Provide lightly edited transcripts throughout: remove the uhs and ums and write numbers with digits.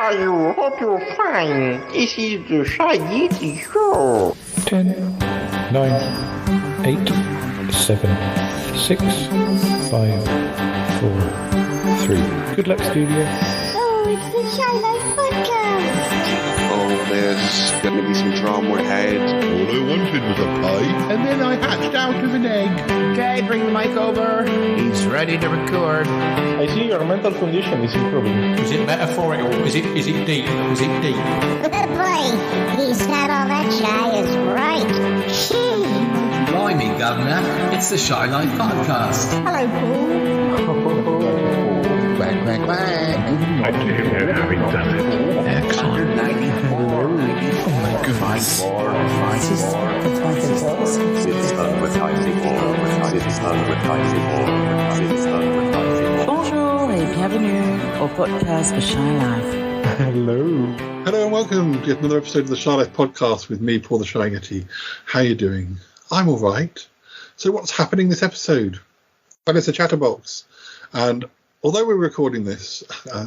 are you? Hope you're fine. This is the Shy Yeti Show. 10, 9, 8, 7, 6, 5, 4, 3. Good luck, studio. Oh, it's the Shy Life Podcast. Oh, there's going to be some drama ahead. All I wanted was a pie, and then I hatched out of an egg. Okay, bring the mic over. He's ready to record. I see your mental condition is improving. Is it metaphorical? Is it deep? Is it deep? Boy, he's not all that shy is right. Blimey, Governor, it's the Shy Life Podcast. Hello, Paul. Quack, quack, quack. I do know having done it. Excellent. 94. Oh my goodness. Bonjour et bienvenue au podcast for Shy Life. Hello and welcome to yet another episode of the Shy Life Podcast with me, Paul the Shy Yeti. How are you doing? I'm all right. So what's happening this episode? Well, it's a chatterbox. And although we're recording this,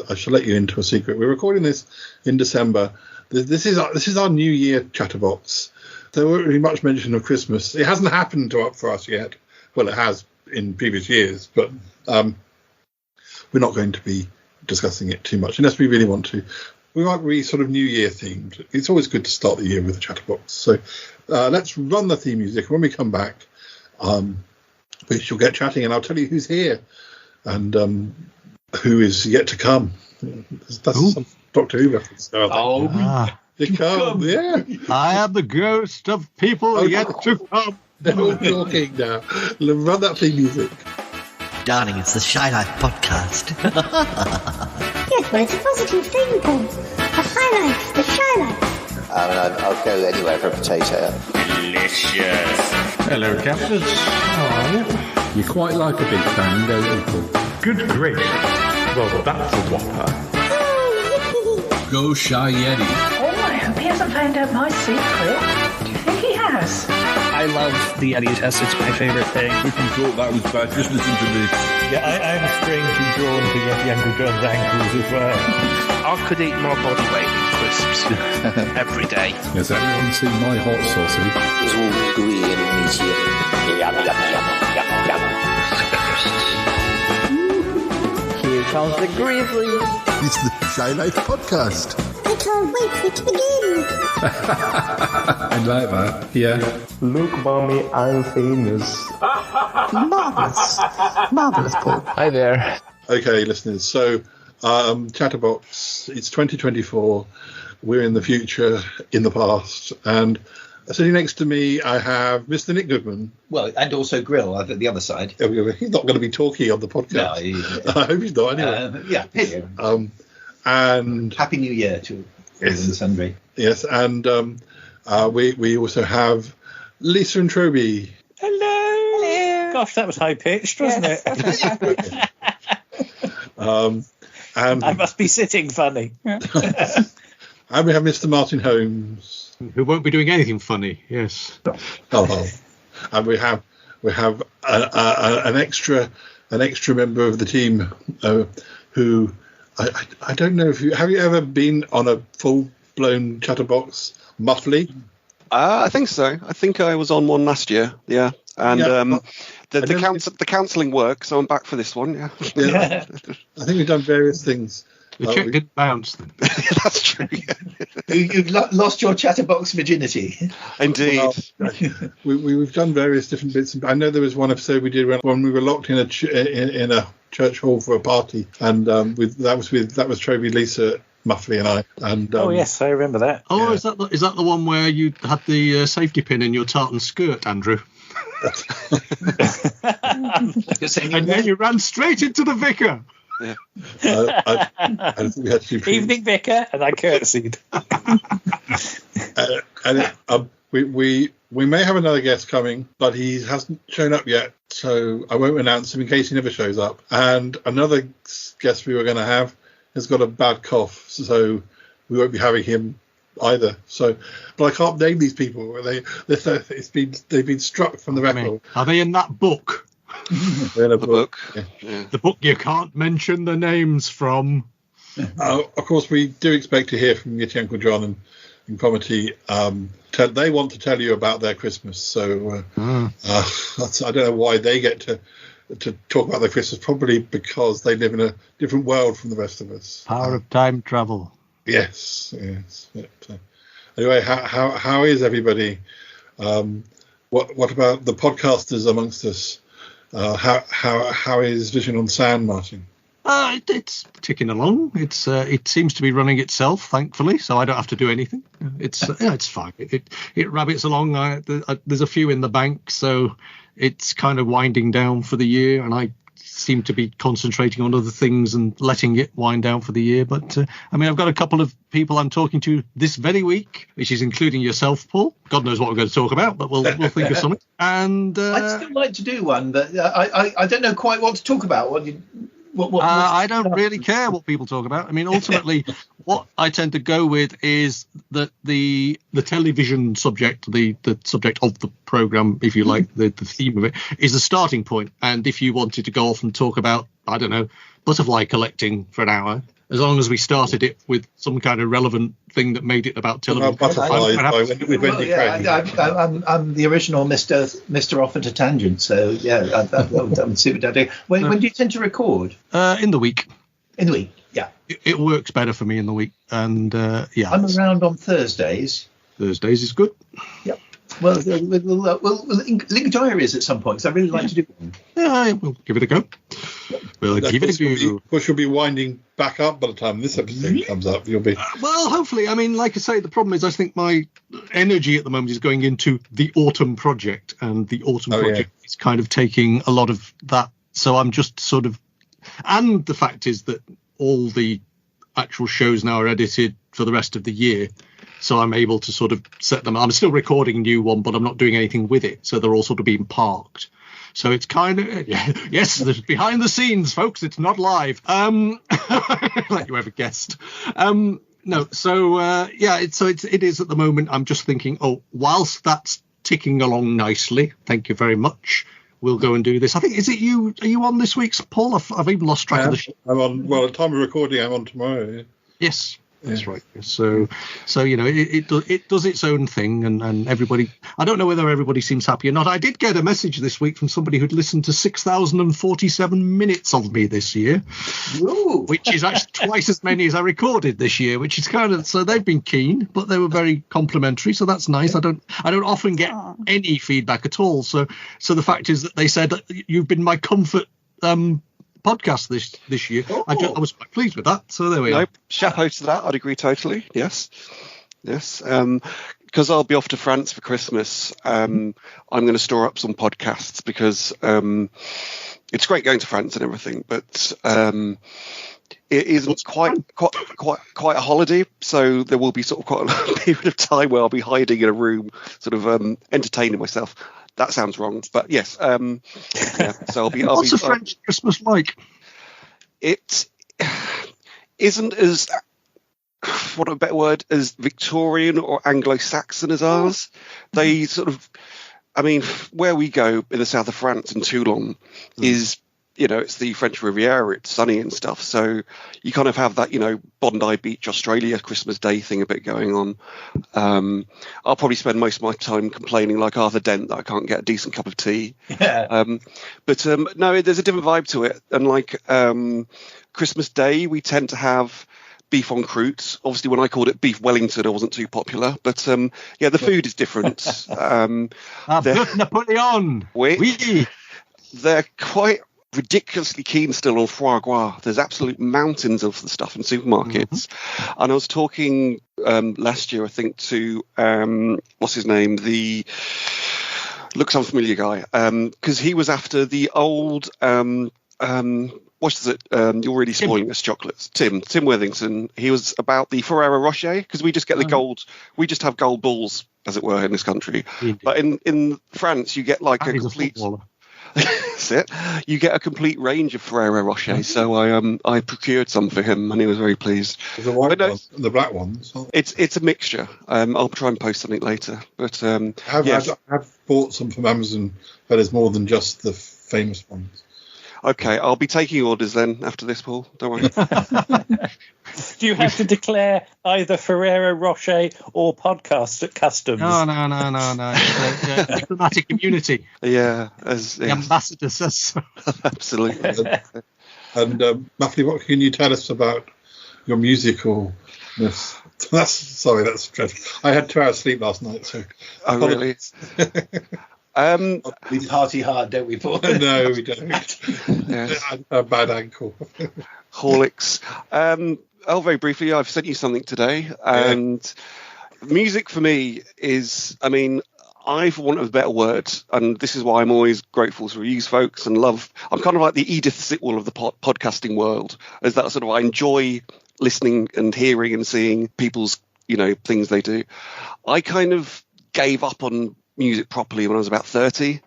I shall let you into a secret. We're recording this in December. This is our New Year chatterbox. There won't be much mention of Christmas. It hasn't happened for us yet. Well, it has in previous years, but we're not going to be discussing it too much unless we really want to. We might be sort of New Year themed. It's always good to start the year with a chatterbox. So let's run the theme music. When we come back, we shall get chatting, and I'll tell you who's here and who is yet to come. That's some Doctor Who reference. You come, yeah. I am the ghost of people yet to come. They're all talking now. Run that theme music. Darling, it's the Shy Life Podcast. Yes, but it's a positive thing, Paul. The High Life, the Shy Life. I'll go anywhere for a potato. Delicious. Hello, Captain. How are you? You quite like a big bang, don't you, Paul? Good gracious. Well, that's a whopper. Go Shy Yeti. Oh, I hope he hasn't found out my secret. Do you think he has? I love the Yeti test. It's my favorite thing. If you thought that was bad, just listen to this. Yeah, I'm strangely drawn to Yeti Uncle John's ankles as well. I could eat my body weight in crisps every day. Has anyone seen my hot sausage? It's all gooey and meaty. Yum, yum, yum, yum, yum. Here comes the grizzly. It's the Shy Life Podcast. I can't wait for it to begin. I like that, yeah. Look, Mommy, I'm famous. Marvellous, Paul. Hi there. Okay, listeners. So, Chatterbox, it's 2024. We're in the future, in the past. And sitting next to me, I have Mr. Nick Goodman. Well, and also Grill at the other side. He's not going to be talking on the podcast. No, I hope he's not, anyway. Yeah. And Happy New Year to all and sundry. Yes, and we also have Lisa and Troby. Hello. Gosh, that was high pitched, wasn't it? And I must be sitting funny. and we have Mr. Martin Holmes, Who won't be doing anything funny, yes. And we have an extra member of the team who I don't know if have you ever been on a full-blown chatterbox, Muffley? I think so. I think I was on one last year. Yeah, and the counselling work, so I'm back for this one. Yeah. I think we've done various things. The check didn't bounce then. That's true. Yeah. You've lost your chatterbox virginity. Indeed. Well, we've done various different bits. I know there was one episode we did when we were locked in a church hall for a party, and that was Troby, Lisa, Muffley, and I. And oh yes, I remember that. Oh, yeah. is that the one where you had the safety pin in your tartan skirt, Andrew? And then you ran straight into the vicar. Yeah. I don't think we had to Evening vicar, and I curtsied. We may have another guest coming, but he hasn't shown up yet, so I won't announce him in case he never shows up. And another guest we were going to have has got a bad cough, so we won't be having him either. So, but I can't name these people. They've been struck from the record. Are they in that book? They're in a book. Yeah. The book you can't mention the names from. Of course, we do expect to hear from Yeti Uncle John and Comity. They want to tell you about their Christmas, so I don't know why they get to talk about their Christmas. Probably because they live in a different world from the rest of us. Power of time travel. Yes. But, anyway, how is everybody? What about the podcasters amongst us? How is Vision on Sound, Martin? It's ticking along. It seems to be running itself, thankfully, so I don't have to do anything. It's fine. It rabbits along. There's a few in the bank, so it's kind of winding down for the year, and I seem to be concentrating on other things and letting it wind down for the year. But I've got a couple of people I'm talking to this very week, which is including yourself, Paul. God knows what we're going to talk about, but we'll think of something. And I'd still like to do one, but I don't know quite what to talk about. I don't really care what people talk about. I mean, ultimately, what I tend to go with is that the television subject, the subject of the programme, if you like, the theme of it, is a starting point. And if you wanted to go off and talk about, I don't know, butterfly collecting for an hour, as long as we started it with some kind of relevant thing that made it about television. I'm the original Mr. Off at a Tangent, so yeah, I'm super down. When do you tend to record? In the week. In the week, yeah. It works better for me in the week, and yeah. I'm around on Thursdays. Thursdays is good. Yep. Well, we'll link diaries at some point, because I really like to do them. Yeah, we'll give it a go. We'll give it a go. Of course, you'll be winding back up by the time this episode comes up. You'll be well, hopefully. I mean, like I say, the problem is I think my energy at the moment is going into the autumn project, and the autumn project is kind of taking a lot of that. So I'm just sort of, and the fact is that all the actual shows now are edited for the rest of the year. So I'm able to sort of set them. I'm still recording a new one, but I'm not doing anything with it. So they're all sort of being parked. So it's kind of, yes, there's behind the scenes, folks. It's not live. Like you ever guessed. No, so it is at the moment. I'm just thinking, whilst that's ticking along nicely, thank you very much. We'll go and do this. I think, is it you? Are you on this week's, Paul? I've even lost track of the show. I'm on. Well, at the time of recording, I'm on tomorrow. Yeah. Yes. That's right. So it does its own thing, and everybody. I don't know whether everybody seems happy or not. I did get a message this week from somebody who'd listened to 6,047 minutes of me this year, which is actually twice as many as I recorded this year. Which is kind of, so they've been keen, but they were very complimentary, so that's nice. I don't often get any feedback at all. So the fact is that they said that you've been my comfort podcast this year. I was quite pleased with that, so there we are. Chapeau to that. I'd agree totally. Yes. Because I'll be off to France for Christmas, I'm going to store up some podcasts, because it's great going to France and everything, but it isn't quite a holiday, so there will be sort of quite a long period of time where I'll be hiding in a room, sort of entertaining myself. That sounds wrong, but yes. So What's a French Christmas like? It isn't as, what a better word, as Victorian or Anglo-Saxon as ours. They sort of, I mean, where we go in the south of France, in Toulon, is, it's the French Riviera, it's sunny and stuff. So you kind of have that, Bondi Beach, Australia, Christmas Day thing a bit going on. I'll probably spend most of my time complaining like Arthur Dent that I can't get a decent cup of tea. Yeah. But no, there's a different vibe to it. And like Christmas Day, we tend to have beef en croûte. Obviously, when I called it beef Wellington, it wasn't too popular. But the food is different. Napoleon. They're quite ridiculously keen still on foie gras. There's absolute mountains of the stuff in supermarkets. And I was talking last year, I think, to what's his name, the looks unfamiliar guy, because he was after the old what is it? You're really spoiling us chocolates. Tim Withington. He was about the Ferrero Rocher, because we just get the gold. We just have gold balls, as it were, in this country. But in France, you get like a complete. That's it. You get a complete range of Ferrero Rocher. So I procured some for him, and he was very pleased. The white ones, the black ones. It's a mixture. I'll try and post something later. But I've bought some from Amazon, but it's more than just the famous ones. Okay, I'll be taking orders then after this, Paul. Don't worry. Do you have to declare either Ferrero Rocher or podcast at customs? No. It's a diplomatic immunity. Yeah, the ambassador says so. Absolutely. And Muffley, what can you tell us about your musicalness? That's dreadful. I had 2 hours sleep last night, so. Oh, really? We party hard, don't we, Paul? No, we don't. Yes. A bad ankle. Horlicks. Very briefly, I've sent you something today, and music for me is, I, for want of a better word, and this is why I'm always grateful to you folks and love. I'm kind of like the Edith Sitwell of the podcasting world, as that sort of I enjoy listening and hearing and seeing people's, things they do. I kind of gave up on music properly when I was about 30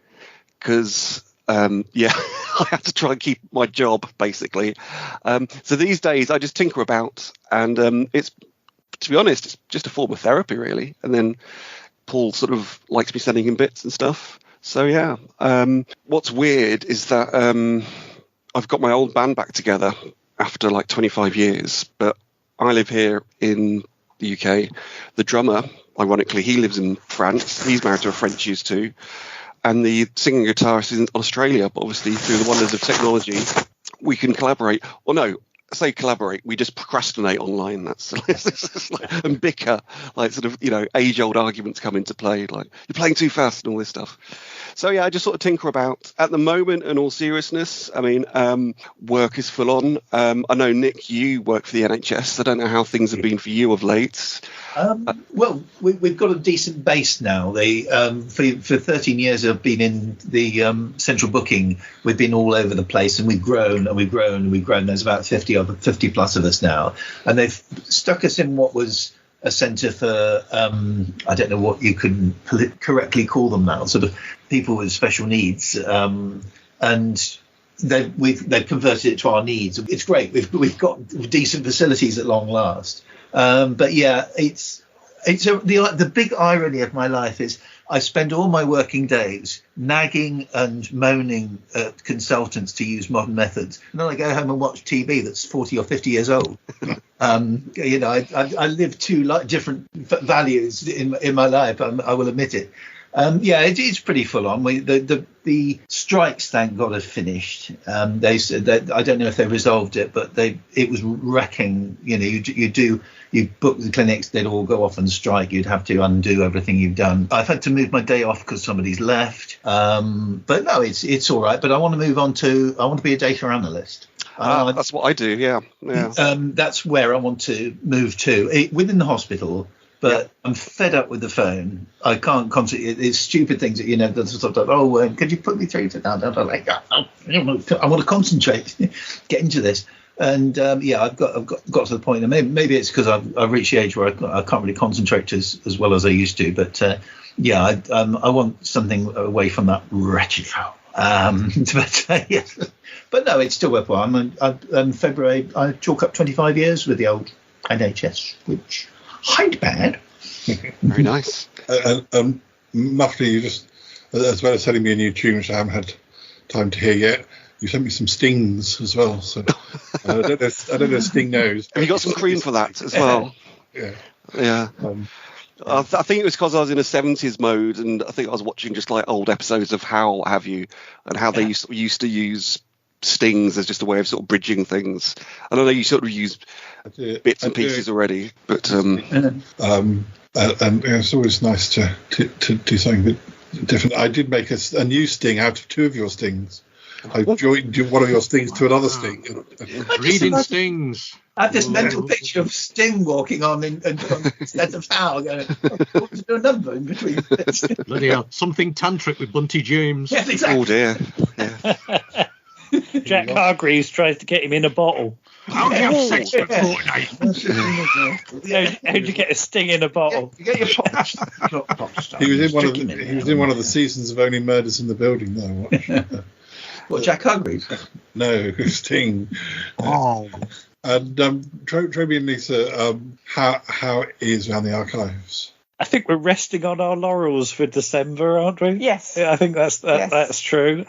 because, I had to try and keep my job basically. So these days I just tinker about, and it's, to be honest, it's just a form of therapy really. And then Paul sort of likes me sending him bits and stuff. So yeah, what's weird is that I've got my old band back together after like 25 years, but I live here in the UK. The drummer, ironically, he lives in France. He's married to a Frenchie too. And the singing guitarist is in Australia, but obviously through the wonders of technology, we can collaborate. Or no, I say collaborate, we just procrastinate online. That's and bicker, like sort of, age-old arguments come into play, like you're playing too fast and all this stuff. So yeah, I just sort of tinker about. At the moment, in all seriousness, work is full on. I know, Nick, you work for the NHS. I don't know how things have been for you of late. Well, we've got a decent base now. For 13 years I've been in the central booking. We've been all over the place, and we've grown and we've grown and we've grown. There's about 50 plus of us now, and they've stuck us in what was a centre for I don't know what you can correctly call them now, sort of people with special needs, and they've converted it to our needs. It's great. We've got decent facilities at long last. But yeah, the big irony of my life is I spend all my working days nagging and moaning at consultants to use modern methods, and then I go home and watch TV that's 40 or 50 years old. I live 2 different values in my life. I will admit it. It's pretty full on. The strikes, thank God, have finished. They said that, I don't know if they resolved it, but it was wrecking. You book the clinics, they'd all go off and strike. You'd have to undo everything you've done. I've had to move my day off because somebody's left. But no, it's all right. But I want to move on to. I want to be a data analyst. That's what I do. Yeah. That's where I want to move to within the hospital. But I'm fed up with the phone. I can't concentrate. It's stupid things that that's sort of could you put me through to that? I want to concentrate, get into this, and I've got to the point. And maybe it's because I've reached the age where I can't really concentrate as well as I used to. But I want something away from that wretched phone. But no, it's still worthwhile. In February, I chalk up 25 years with the old NHS, which. Hide bad. Very nice. Muffley, you just, as well as sending me a new tune, which I haven't had time to hear yet, you sent me some stings as well. So I don't know Sting knows. Have you got some cream for that as well? Yeah. I think it was because I was in a 70s mode, and I think I was watching just like old episodes of How Have You, and how they used to use stings as just a way of sort of bridging things. I know you sort of use bits and pieces already, but and it's always nice to do something different. I did make a new sting out of 2 of your stings. I joined one of your stings to another sting. Reading stings. I have this mental picture of Sting walking on instead of How, going, what was your number in between? Bloody hell, something tantric with Bunty James. Yes, exactly. Oh dear. Yeah. Jack Hargreaves tries to get him in a bottle. How do you have sex for a fortnight? How'd you get a sting in a bottle? You get your He was in one of the seasons of Only Murders in the Building, though. What, Jack Hargreaves? No, Sting. Oh. And Troby and Lisa, how it is around the archives? I think we're resting on our laurels for December, aren't we? Yes. Yeah, I think that's true.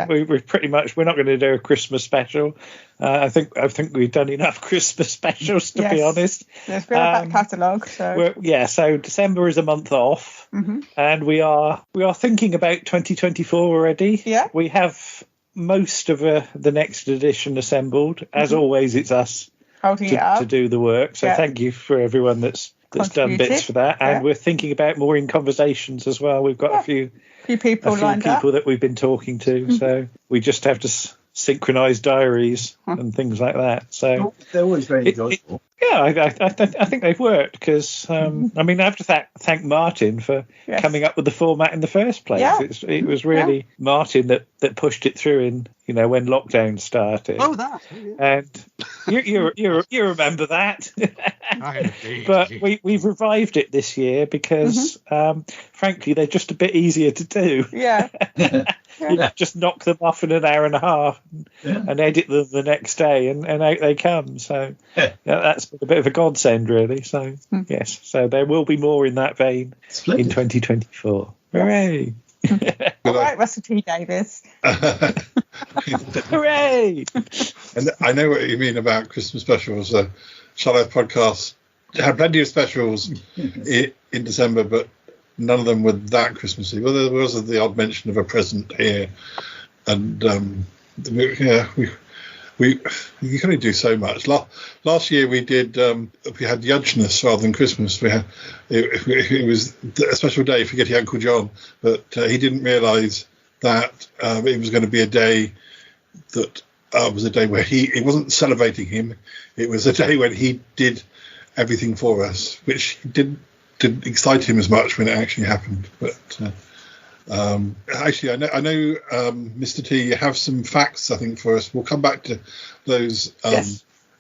We pretty much, we're not going to do a Christmas special. I think we've done enough Christmas specials, to be honest. Let's build that catalogue. So December is a month off, and we are thinking about 2024 already. Yeah. We have most of the next edition assembled. As always, it's us holding it up to do the work. So thank you for everyone that's done bits for that. And we're thinking about more in conversations as well. We've got a few people that we've been talking to. So we just have to synchronise diaries and things like that. So they're always very enjoyable. I think they've worked because I have to thank Martin for coming up with the format in the first place. Yeah. It was really Martin that pushed it through in when lockdown started. Oh, that. And you remember that. But we've revived it this year because frankly they're just a bit easier to do. Yeah. You just knock them off in an hour and a half and edit them the next day and out they come. So that's been a bit of a godsend, really. So yes, so there will be more in that vein in 2024. Hooray! All right, Russell T Davis. Hooray! And I know what you mean about Christmas specials. Charlotte Podcast had plenty of specials in December, but none of them were that Christmassy. Well, there was the odd mention of a present here, and we can only do so much. Last year we did we had Yudgeness rather than Christmas. We had it was a special day for Yeti Uncle John, but he didn't realise that it was going to be a day that was a day where it wasn't celebrating him. It was a day when he did everything for us, which didn't excite him as much when it actually happened. But actually, I know Mr. T, you have some facts, I think, for us. We'll come back to those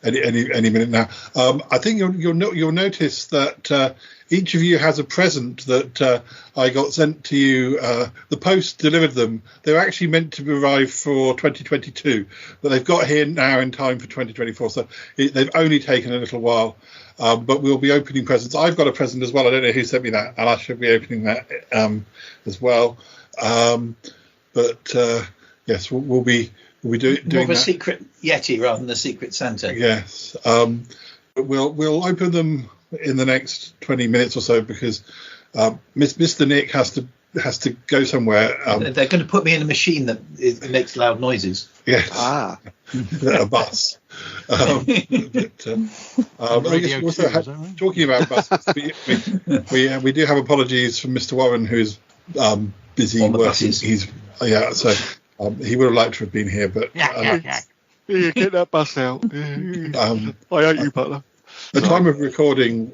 any minute now. I think you'll notice that each of you has a present that I got sent to you. The post delivered them. They're actually meant to arrive for 2022, but they've got here now in time for 2024. So they've only taken a little while. But we'll be opening presents. I've got a present as well. I don't know who sent me that, and I should be opening that as well. Yes, we'll be doing more of a that. secret Yeti rather than a secret Santa. Yes, we'll open them in the next 20 minutes or so because Mr. Nick has to go somewhere. They're going to put me in a machine that makes loud noises. Yes. A bus. I guess also talking about buses, we do have apologies from Mr. Warren, who's busy working. Buses. He would have liked to have been here, but get that bus out. I hate you, Butler. The time of recording,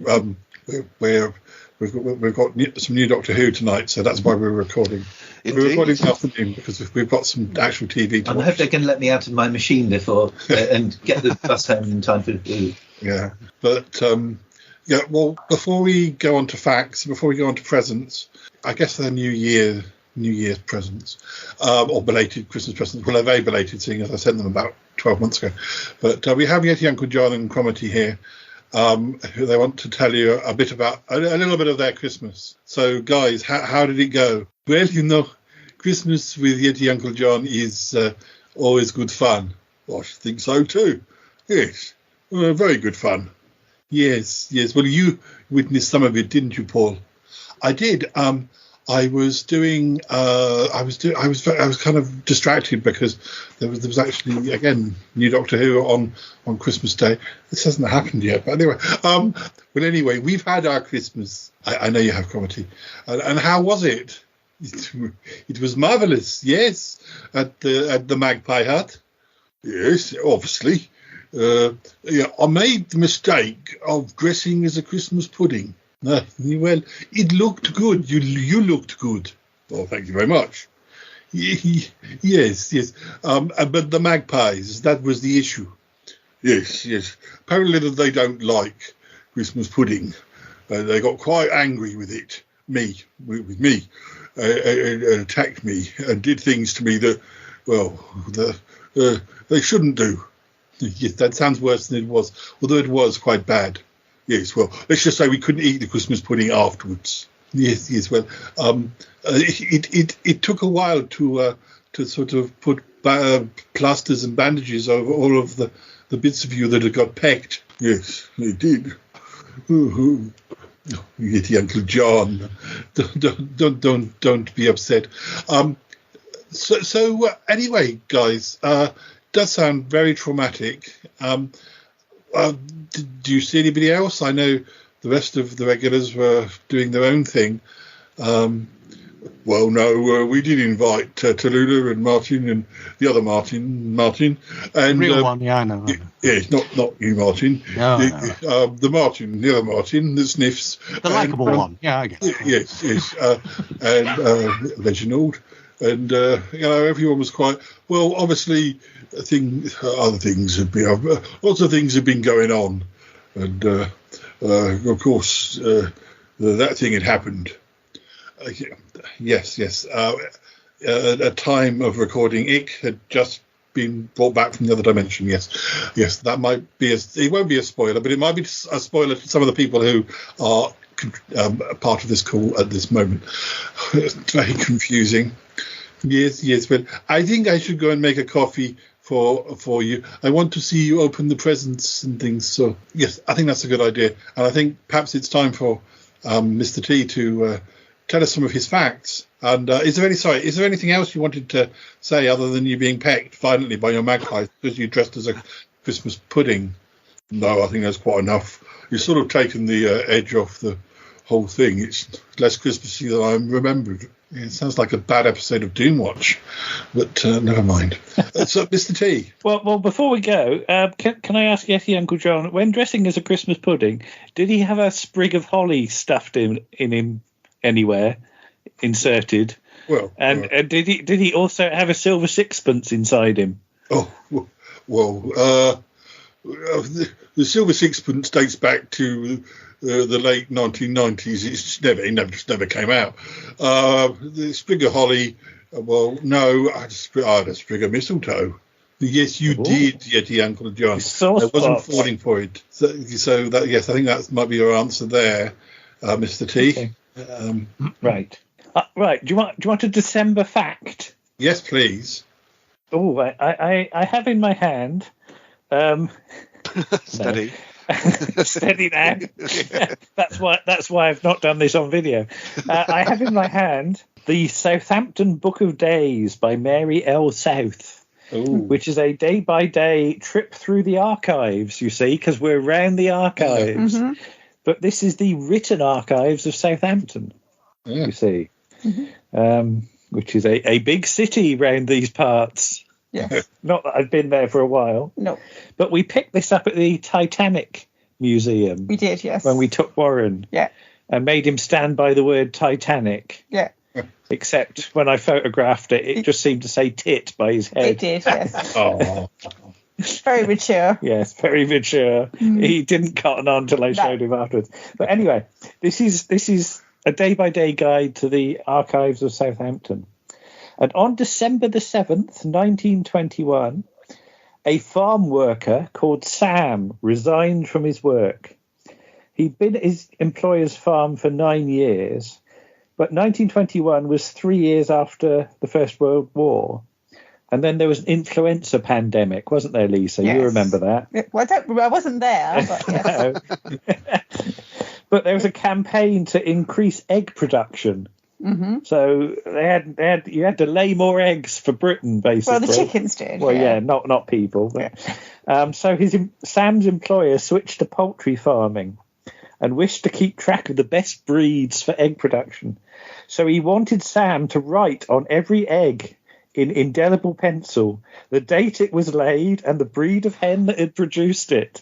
we've got some new Doctor Who tonight, so that's why we're recording. Indeed. We're recording this afternoon because we've got some actual TV to watch. I hope they can let me out of my machine before and get the bus home in time for Who. Yeah, but well, before we go on to facts, before we go on to presents, I guess they're New Year's presents, or belated Christmas presents. Well, they're very belated, seeing as I sent them about 12 months ago. But we have Yeti Uncle John and Cromitty here. Who they want to tell you a bit about, a little bit of their Christmas. So, guys, how did it go? Well, Christmas with Yeti Uncle John is always good fun. I think so too. Yes, very good fun. Yes. Well, you witnessed some of it, didn't you, Paul? I did. I was doing. I was kind of distracted because there was actually again new Doctor Who on Christmas Day. This hasn't happened yet, but anyway. But anyway, we've had our Christmas. I know you have, Cromitty. And how was it? It was marvelous. Yes, at the Magpie Hut. Yes, obviously. I made the mistake of dressing as a Christmas pudding. Well, it looked good. You looked good. Well, thank you very much. Yes. But the magpies, that was the issue. Yes. Apparently they don't like Christmas pudding. They got quite angry with it. With me. Attacked me and did things to me that, they shouldn't do. Yes, that sounds worse than it was, although it was quite bad. Yes, well, let's just say we couldn't eat the Christmas pudding afterwards. Yes. Well, it took a while to to sort of put plasters and bandages over all of the bits of you that had got pecked. Yes, he did. Ooh. Yeti Uncle John, don't be upset. So anyway, guys, does sound very traumatic. Do you see anybody else? I know the rest of the regulars were doing their own thing. Well, no, we did invite Tallulah and Martin and the other Martin, and real one. Yeah, I know. Yeah, not you, Martin. No. The Martin, the other Martin, that sniffs. The likeable one. Yeah, I get it. Yes. And Reginald. And, everyone was quite... Well, obviously, lots of things have been going on. And, of course, that thing had happened. Yes. A time of recording Ick had just been brought back from the other dimension. Yes. That might be it won't be a spoiler, but it might be a spoiler to some of the people who are part of this call at this moment. It's very confusing. Yes, but I think I should go and make a coffee for you. I want to see you open the presents and things. So yes, I think that's a good idea, and I think perhaps it's time for Mr. T to tell us some of his facts. And is there anything else you wanted to say other than you being pecked violently by your magpie because you dressed as a Christmas pudding? No, I think that's quite enough. You've sort of taken the edge off the whole thing. It's less Christmassy than I remembered. It sounds like a bad episode of Doomwatch, but never mind. So, Mr. T. Well, before we go, can I ask Yeti Uncle John, when dressing as a Christmas pudding, did he have a sprig of holly stuffed in him anywhere, inserted? Well, and did he also have a silver sixpence inside him? Oh, well, the silver sixpence dates back to the late 1990s. It never came out. The sprig of holly. Well, no, I had a sprig of mistletoe. Yes, you did, Yeti Uncle John. I wasn't falling for it. So that, yes, I think that might be your answer there, Mr. T. Okay. Right. Right. Do you want a December fact? Yes, please. Oh, I have in my hand. Steady. Steady now. That's why I've not done this on video. I have in my hand the Southampton Book of Days by Mary L. South, which is a day-by-day trip through the archives, you see, because we're around the archives. Mm-hmm. But this is the written archives of Southampton, you see, which is a big city around these parts. Yes. Not that I've been there for a while. No. But we picked this up at the Titanic Museum. We did, yes. When we took Warren. Yeah. And made him stand by the word Titanic. Yeah. Except when I photographed it, it just seemed to say tit by his head. It did, yes. Oh. Very mature. Yes, very mature. He didn't cotton on until I showed him afterwards. But anyway, this is a day-by-day guide to the archives of Southampton. And on December the 7th, 1921, a farm worker called Sam resigned from his work. He'd been at his employer's farm for 9 years, but 1921 was 3 years after the First World War. And then there was an influenza pandemic, wasn't there, Lisa? Yes. You remember that? Well, I wasn't there, but yes. But there was a campaign to increase egg production. Mm-hmm. So you had to lay more eggs for Britain, basically. Well, the chickens did. Well, yeah, not people. But, so Sam's employer switched to poultry farming and wished to keep track of the best breeds for egg production. So he wanted Sam to write on every egg in indelible pencil the date it was laid and the breed of hen that had produced it.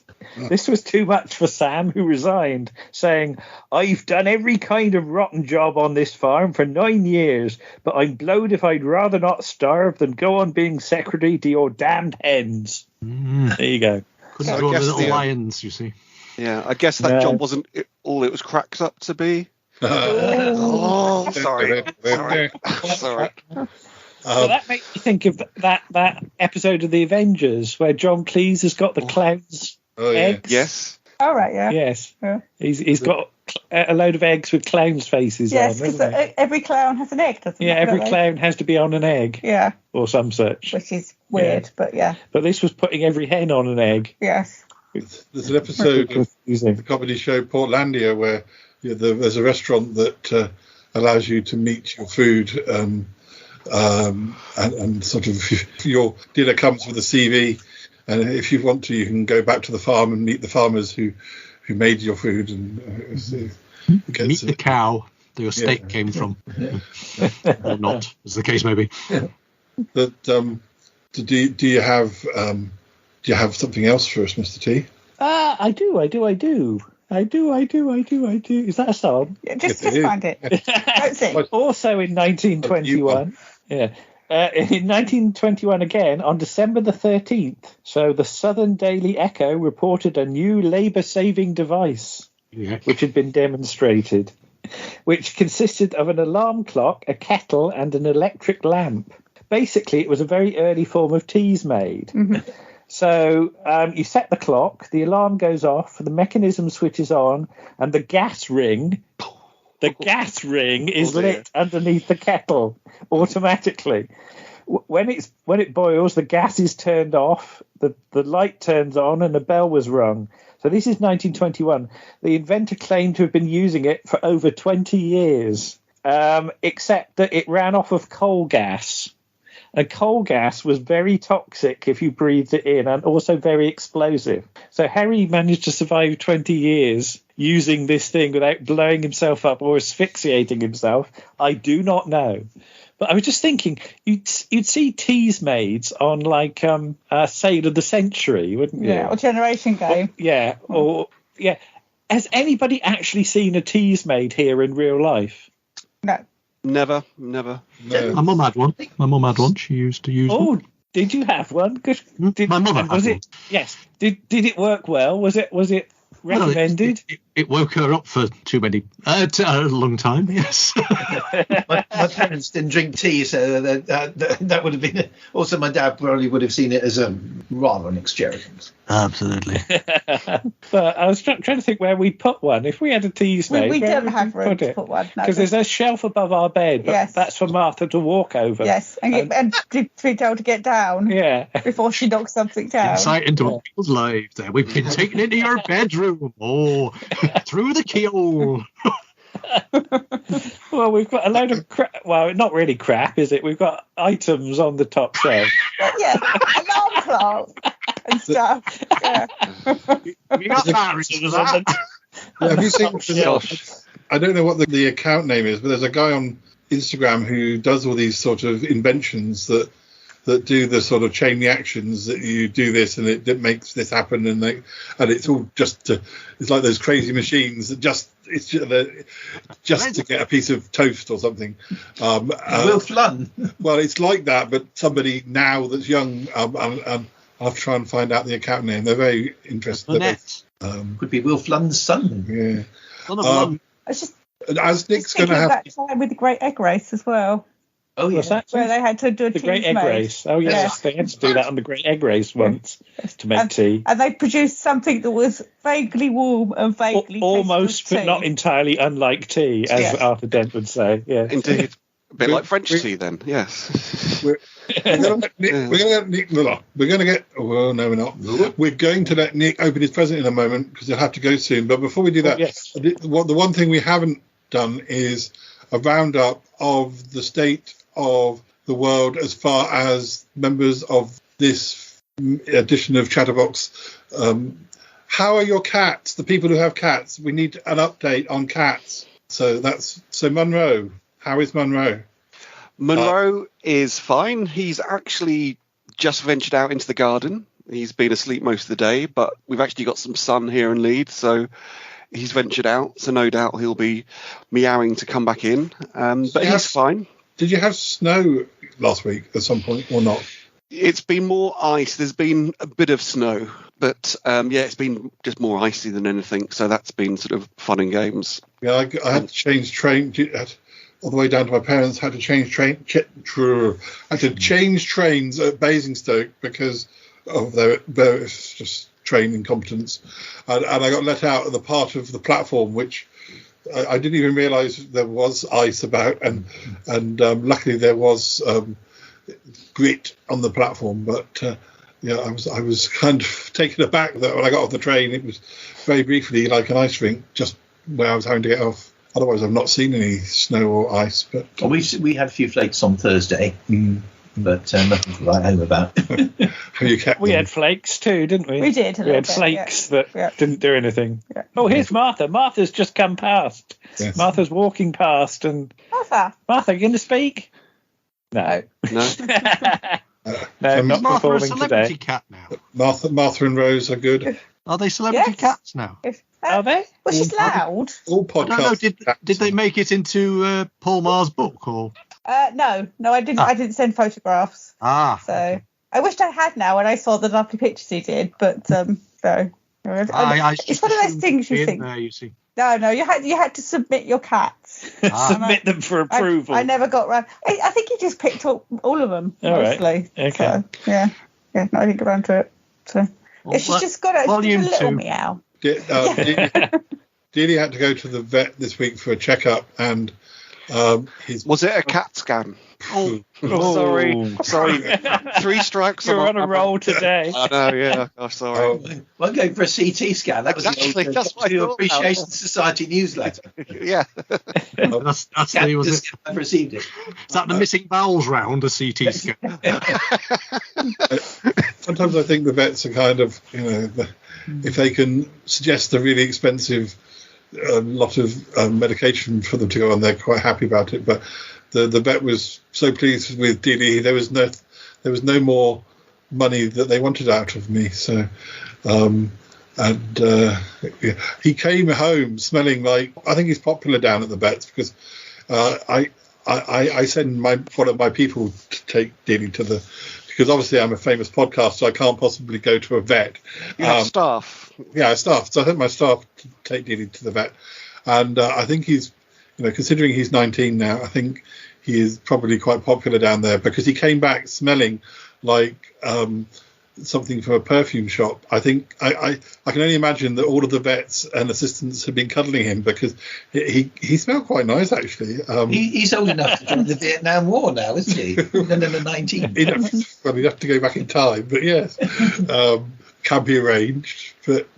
This was too much for Sam, who resigned, saying, "I've done every kind of rotten job on this farm for 9 years, but I'm blowed if I'd rather not starve than go on being secretary to your damned hens." There you go. Couldn't go on the little lions, you see. Yeah, I guess that job wasn't all it was cracked up to be. Sorry. So that makes me think of that episode of The Avengers where John Cleese has got the clown's eggs. Yes. All right, yeah. Yes. Yeah. He's got a load of eggs with clowns' faces Yes, on. because every clown has an egg, doesn't it? Yeah, every clown has to be on an egg. Yeah. Or some such. Which is weird, but yeah. But this was putting every hen on an egg. Yes. There's an episode of the comedy show Portlandia where there's a restaurant that allows you to meet your food, and sort of your dinner comes with a CV, and if you want to, you can go back to the farm and meet the farmers who made your food, and meet the cow that your steak came from, or not, as the case may be. But do you have something else for us, Mr. T? I do. Is that a song? Yeah, just find it. Don't sing. Also in 1921. Yeah. In 1921 again, on December the 13th, so the Southern Daily Echo reported a new labour-saving device, which had been demonstrated, which consisted of an alarm clock, a kettle, and an electric lamp. Basically, it was a very early form of Teasmade. Mm-hmm. So you set the clock, the alarm goes off, the mechanism switches on, and the gas ring is lit underneath the kettle automatically. When it boils, the gas is turned off, the light turns on, and a bell was rung. So this is 1921. The inventor claimed to have been using it for over 20 years, except that it ran off of coal gas. And coal gas was very toxic if you breathed it in, and also very explosive. So Harry managed to survive 20 years using this thing without blowing himself up or asphyxiating himself. I do not know. But I was just thinking, you'd see Teasmades on like Sale of the Century, wouldn't you? Yeah, or Generation Game. Has anybody actually seen a Teasmade here in real life? No. Never. No. My mum had one. She used to use one. Oh, did you have one? My mother had one. Yes. Did it work well? Was it recommended? It woke her up for a long time. Yes. my parents didn't drink tea, so that would have been. Also, my dad probably would have seen it as rather an experiment. Absolutely. But I was trying to think where we put one. If we had a Teasmade, we don't have room to put one. Because there's a shelf above our bed, but that's for Martha to walk over. Yes, and to be told to get down. Yeah. Before she knocks something down. Insight into people's lives. There, we've been taken into your bedroom. Oh, through the keyhole. Well, we've got a load of crap. Well, not really crap, is it? We've got items on the top shelf. Yeah, alarm clock and stuff. Yeah. We got that. Have you seen? I don't know what the account name is, but there's a guy on Instagram who does all these sort of inventions that do the sort of chain reactions that you do this and it makes this happen, and it's all just it's like those crazy machines that just to get a piece of toast or something. Will Flunn. Well, it's like that, but somebody now that's young. And I'll try and find out the account name. They're very interesting. Could be Will Flunn's son. Yeah. As Nick's going to have that time with the Great Egg Race as well. Oh, yeah. Where they had to do the Great Egg Race. Oh, yes. They had to do that on the Great Egg Race once to make tea. And they produced something that was vaguely warm and vaguely almost, but not entirely unlike tea, as Arthur Dent would say. Yeah. Indeed. A bit like French tea, then. Yes. We're going to get. Oh, no, we're not. We're going to let Nick open his present in a moment because he'll have to go soon. But before we do that, the one thing we haven't done is a roundup of the state of the world as far as members of this edition of Chatterbox. How are your cats? The people who have cats. We need an update on cats. So Monroe. How is Monroe? Monroe is fine. He's actually just ventured out into the garden. He's been asleep most of the day, but we've actually got some sun here in Leeds, so he's ventured out. So no doubt he'll be meowing to come back in. But he's fine. Did you have snow last week at some point or not? It's been more ice. There's been a bit of snow, but it's been just more icy than anything. So that's been sort of fun and games. Yeah, I had to change train all the way down to my parents. Had to change trains at Basingstoke because of their just train incompetence, and I got let out of the part of the platform which I didn't even realise there was ice about, and luckily there was grit on the platform. But I was kind of taken aback that when I got off the train, it was very briefly like an ice rink just where I was having to get off. Otherwise, I've not seen any snow or ice. But we had a few flakes on Thursday. But nothing to write home about. We had flakes too, didn't we? We did. We had flakes that didn't do anything. Yeah. Oh, here's Martha. Martha's just come past. Yes. Martha's walking past, and Martha, you going to speak? No. No, not Martha performing a celebrity today. cat now? Martha and Rose are good. Are they celebrity cats now? Are they? Was she's loud? All podcasts. No. Did they make it into Paul Maher's book or? No, I didn't. I didn't send photographs. So I wished I had now when I saw the lovely pictures he did, but no. It's one of those things you think. There, you see. No, you had to submit your cats. Submit them for approval. I never got round. I think he just picked up all of them mostly. Right. Okay. So, yeah, I didn't get around to it. So she's just got a little meow. Dealey had to go to the vet this week for a checkup, and was it a CAT scan? Oh, sorry. 3 strikes. You're on a roll today. I know, yeah. Oh, sorry. Well, going for a CT scan. That was that's what I thought. Appreciation Society newsletter. Yeah. That's was it? I've received it. Is that the missing bowels round, a CT scan? Sometimes I think the vets are kind of, if they can suggest a really expensive lot of medication for them to go on, they're quite happy about it. But the vet was so pleased with Dealey, there was no more money that they wanted out of me. So, he came home smelling like, I think he's popular down at the vets because I send one of my people to take Dealey to the, because obviously I'm a famous podcaster, so I can't possibly go to a vet. You have staff. Yeah, staff. So I sent my staff to take Dealey to the vet, and I think he's, considering he's 19 now, I think he is probably quite popular down there because he came back smelling like something from a perfume shop. I think I can only imagine that all of the vets and assistants have been cuddling him because he smelled quite nice actually. He's old enough to join the Vietnam War now, isn't he? No, 19. He'd have to go back in time, but yes, can be arranged. But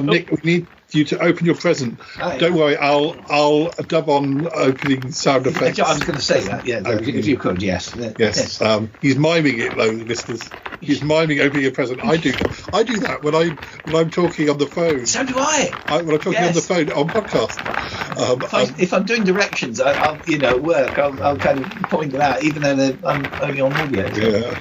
Nick, we need you to open your present. Don't worry, I'll dub on opening sound effects. I was going to say that, yeah. If you could, yes. Yes. He's miming it, though, listeners. He's miming opening a present. I do that when I'm talking on the phone. So do I. When I'm talking on the phone on podcast. If I'm doing directions, I'll at work, I'll kind of point them out, even though I'm only on audio. Yeah,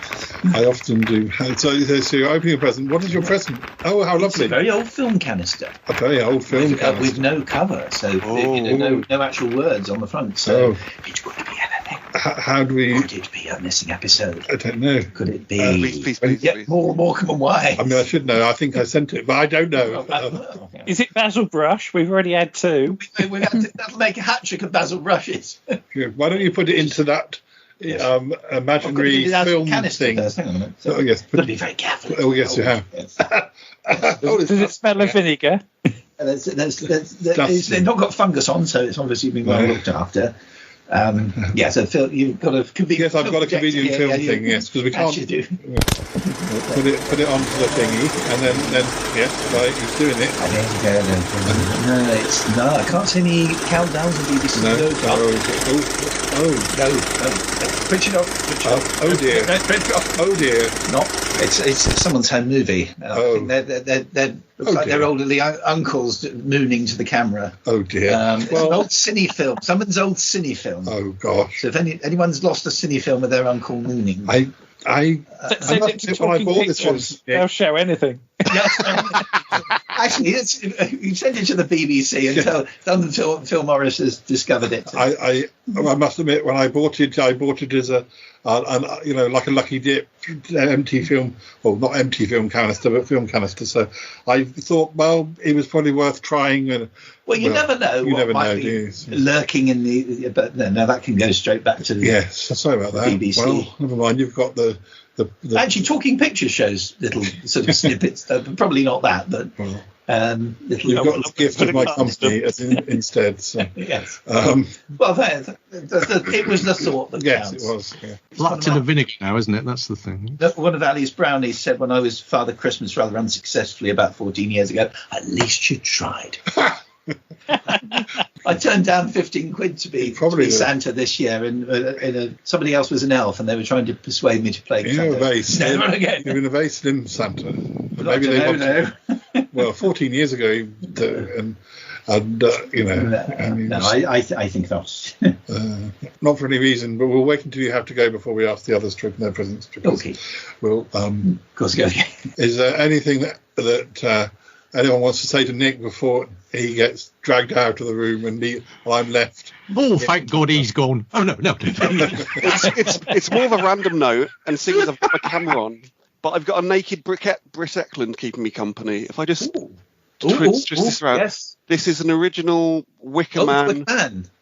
I often do. So you're opening a present. What is your present? Oh, how lovely! It's a very old film canister. A very old film canister with no cover, so no actual words on the front. So it could be anything. How do we? Could it be a missing episode? I don't know. Could it be? Please. Morecambe and Why? I mean, I should know. I think I sent it, but I don't know. Is it Basil Brush? We've already had 2. That'll make a hat trick of Basil Brushes. Why don't you put it into that imaginary film thing? Hang on a minute. Oh yes, but be very careful. Oh yes, you have. Does it smell of vinegar? They've not got fungus on, so it's obviously been well looked after. So Phil, you've got a convenient. Yes, I've got a convenient film thing. Yes, because we can't do. Put it onto the thingy, and then right, he's doing it. No, I can't see any countdowns on BBC. No. Switch it off. Oh dear. Oh dear. Not. It's someone's home movie. I think they're looks like they're elderly uncles mooning to the camera. Oh dear. It's an old cine film. Someone's old cine film. Oh gosh. So if anyone's lost a cine film with their uncle mooning, send it to Talking Pictures. They'll show anything. Actually, you send it to the BBC and tell them Phil Morris has discovered it. I must admit, when I bought it as a like a lucky dip empty film, well, not empty film canister, but film canister. So I thought, well, it was probably worth trying. And you never know. You never know, be do you? lurking in the. But no, that can go straight back to the. Yes, sorry about that. BBC. Well, never mind. You've got the Actually, Talking Pictures shows little sort of snippets. Probably not that, but. You've got the gift of my company instead. So. Yes. Well, it was the thought that yes, counts. It was. Yeah. Flat in a vinegar now, isn't it? That's the thing. One of Ali's brownies said when I was Father Christmas rather unsuccessfully about 14 years ago, at least you tried. I turned down 15 quid to be Santa this year, and somebody else was an elf, and they were trying to persuade me to play Santa. Never again. You're in a very slim Santa. Maybe they want well, 14 years ago, and I think not. Not for any reason, but we'll wait until you have to go before we ask the others to open their presents. Okay. We'll. Of course, go again. Is there anything that anyone wants to say to Nick before he gets dragged out of the room and I'm left? Oh, thank God he's gone. Oh, no. It's more of a random note, and seeing as I've got my camera on, but I've got a naked Britt Eklund keeping me company. If I just twist this around. Yes. This is an original Wicker Man.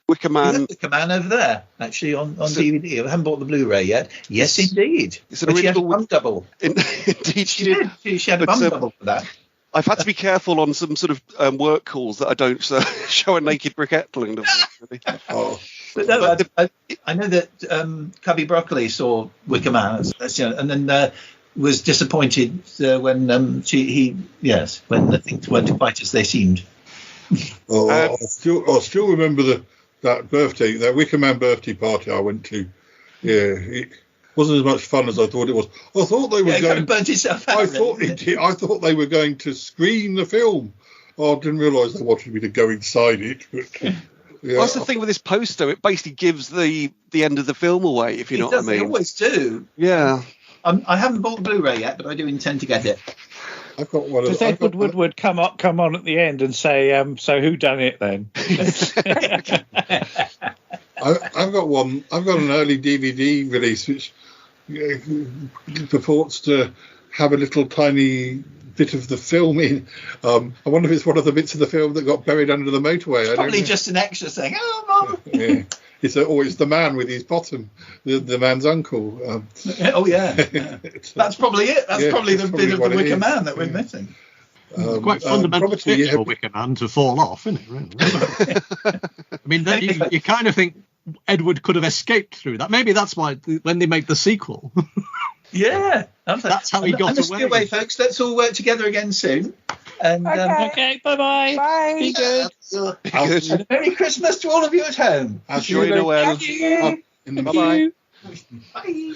Wicker Man over there, actually, on DVD. I haven't bought the Blu-ray yet. Yes, indeed. It's an original bum double. Indeed, she did. She had a bum double for that. I've had to be careful on some sort of work calls that I don't show a naked Britt Eklund. But no, I know that Cubby Broccoli saw Wicker Man, and then was disappointed when when the things weren't quite as they seemed. I still remember that Wicker Man birthday party I went to. Yeah, it wasn't as much fun as I thought it was. I thought they were going. Burnt itself out, I thought they were going to screen the film. I didn't realise they wanted me to go inside it. But, yeah. Well, that's the thing with this poster. It basically gives the end of the film away, if you know what I mean. They always do. Yeah. I haven't bought the Blu-ray yet, but I do intend to get it. I've got one. Does Edward Woodward come on at the end and say, "So who done it then?" I've got one. I've got an early DVD release which purports to have a little tiny bit of the film in. I wonder if it's one of the bits of the film that got buried under the motorway. It's probably just an extra saying, "Oh, Mum." Yeah. It's the man with his bottom, the man's uncle. That's probably it. That's probably the bit of the Wicker Man that we're missing. It's quite fundamental for Wicker Man to fall off, isn't it? Really? I mean, you kind of think Edward could have escaped through that. Maybe that's why when they make the sequel. Yeah, that's how he got away. Folks. Let's all work together again soon. And, okay, bye-bye. Bye. Be good. Be good. And a Merry Christmas to all of you at home. Enjoy Noel. Bye-bye. Bye.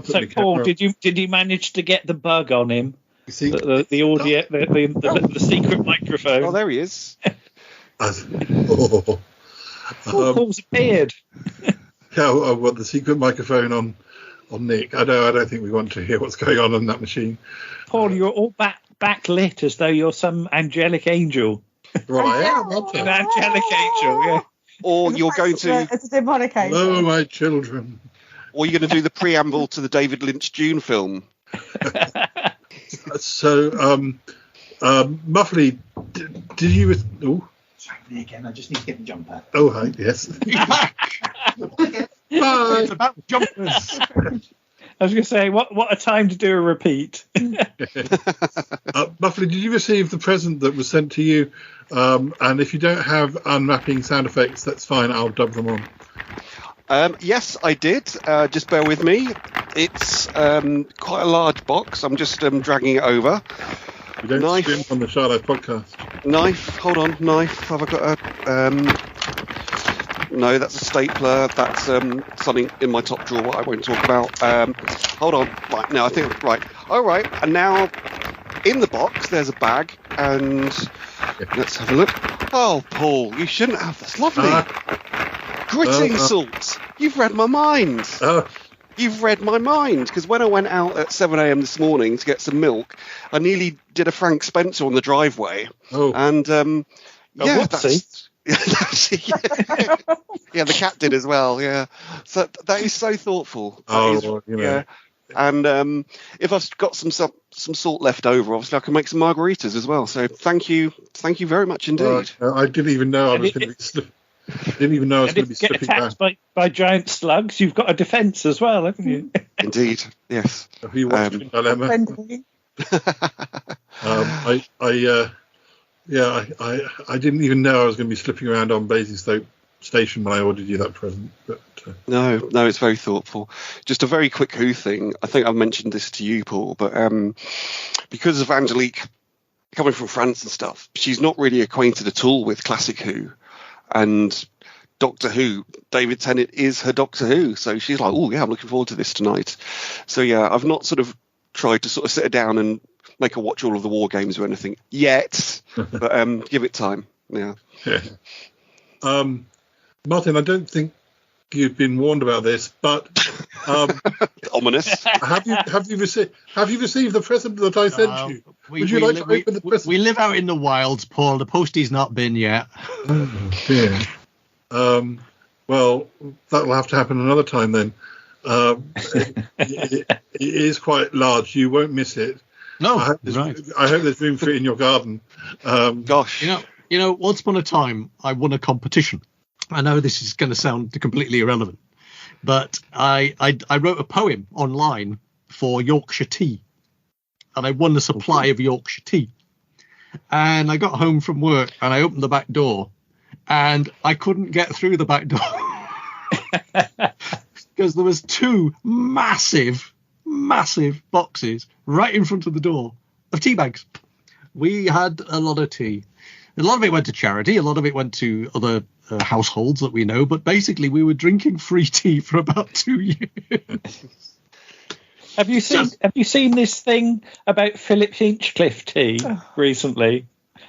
So, Paul, did you manage to get the bug on him? The audio, the secret microphone. Oh, there he is. Paul's appeared. I've got the secret microphone on Nick. I don't think we want to hear what's going on that machine. Paul, you're all backlit as though you're some angelic angel. Well, I am. An angelic angel, yeah. Or you're going to... It's a demonic angel. Hello, my children. Or you're going to do the preamble to the David Lynch Dune film. So, Muffley, did you... Oh. Me again. I just need to get the jumper. Oh, hi. Yes. Bye. It's about jumpers. I was going to say, what a time to do a repeat. Muffley, did you receive the present that was sent to you? And if you don't have unwrapping sound effects, that's fine. I'll dub them on. Yes, I did. Just bear with me. It's quite a large box. I'm just dragging it over. You don't knife scrimp on the Charlotte podcast. Knife. Hold on. Knife. Have I got a... No, that's a stapler. That's something in my top drawer what I won't talk about. Hold on. Right, now I think... Right. All right. And now in the box there's a bag. And let's have a look. Oh, Paul, you shouldn't have. That's lovely. Gritting salt. You've read my mind. You've read my mind, because when I went out at 7 a.m. this morning to get some milk, I nearly did a Frank Spencer on the driveway. Oh. And yeah, whoopsie. Yeah, the cat did as well. Yeah, so that is so thoughtful. Yeah. And if I've got some salt left over, obviously I can make some margaritas as well. So thank you very much indeed. I didn't even know I was going to be. Didn't even know I was going to be get slipping attacked around. by giant slugs, you've got a defence as well, haven't you? Indeed, yes. Have you watched Dilemma? I didn't even know I was going to be slipping around on Basingstoke Station when I ordered you that present. But no, it's very thoughtful. Just a very quick Who thing. I think I've mentioned this to you, Paul, but because of Angelique coming from France and stuff, she's not really acquainted at all with classic Who. And Doctor Who, David Tennant is her Doctor Who, so she's like, oh yeah, I'm looking forward to this tonight. So yeah, I've not sort of tried to sort of sit her down and make her watch all of the war games or anything yet, but give it time. Yeah. Martin, I don't think you've been warned about this, but ominous. Have you received the present that I sent you? Would you like to open the present? We live out in the wilds, Paul. The postie's not been yet. Oh, dear. Well, that'll have to happen another time then. It is quite large. You won't miss it. No, I hope there's room for it in your garden. Gosh, you know, once upon a time, I won a competition. I know this is going to sound completely irrelevant, but I wrote a poem online for Yorkshire tea, and I won a supply of Yorkshire tea. And I got home from work and I opened the back door, and I couldn't get through the back door because there was two massive boxes right in front of the door of tea bags. We had a lot of tea. A lot of it went to charity. A lot of it went to other households that we know. But basically, we were drinking free tea for about 2 years. Have you seen this thing about Philip Hinchcliffe tea recently?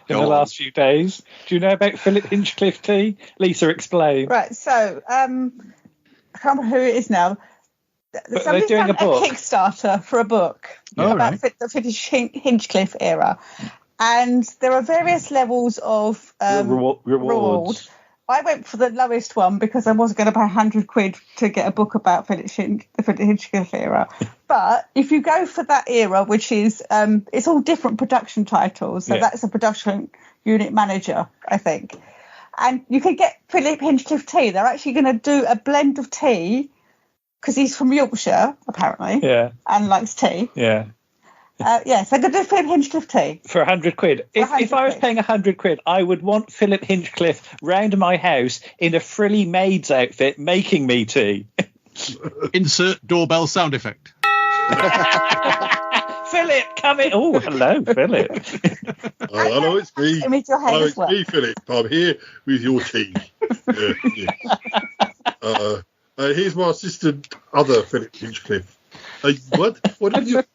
In the last few days, do you know about Philip Hinchcliffe tea? Lisa, explain. Right. So, I can't remember who it is now. Somebody's done a Kickstarter for a book about the Hinchcliffe era, and there are various levels of reward. I went for the lowest one because I wasn't going to pay £100 to get a book about the Hinchcliffe era. But if you go for that era, which is it's all different production titles, so that's a production unit manager, I think, and you can get Philip Hinchcliffe tea. They're actually going to do a blend of tea. Because he's from Yorkshire, apparently, and likes tea. Yeah. So I'm going to do Philip Hinchcliffe tea. For £100. If I was paying £100, I would want Philip Hinchcliffe round my house in a frilly maid's outfit making me tea. Insert doorbell sound effect. Philip, come in. Oh, hello, Philip. Hello, it's me. Hello, it's me, Philip. I'm here with your tea. Here's my assistant, other Philip Hinchcliffe. What are you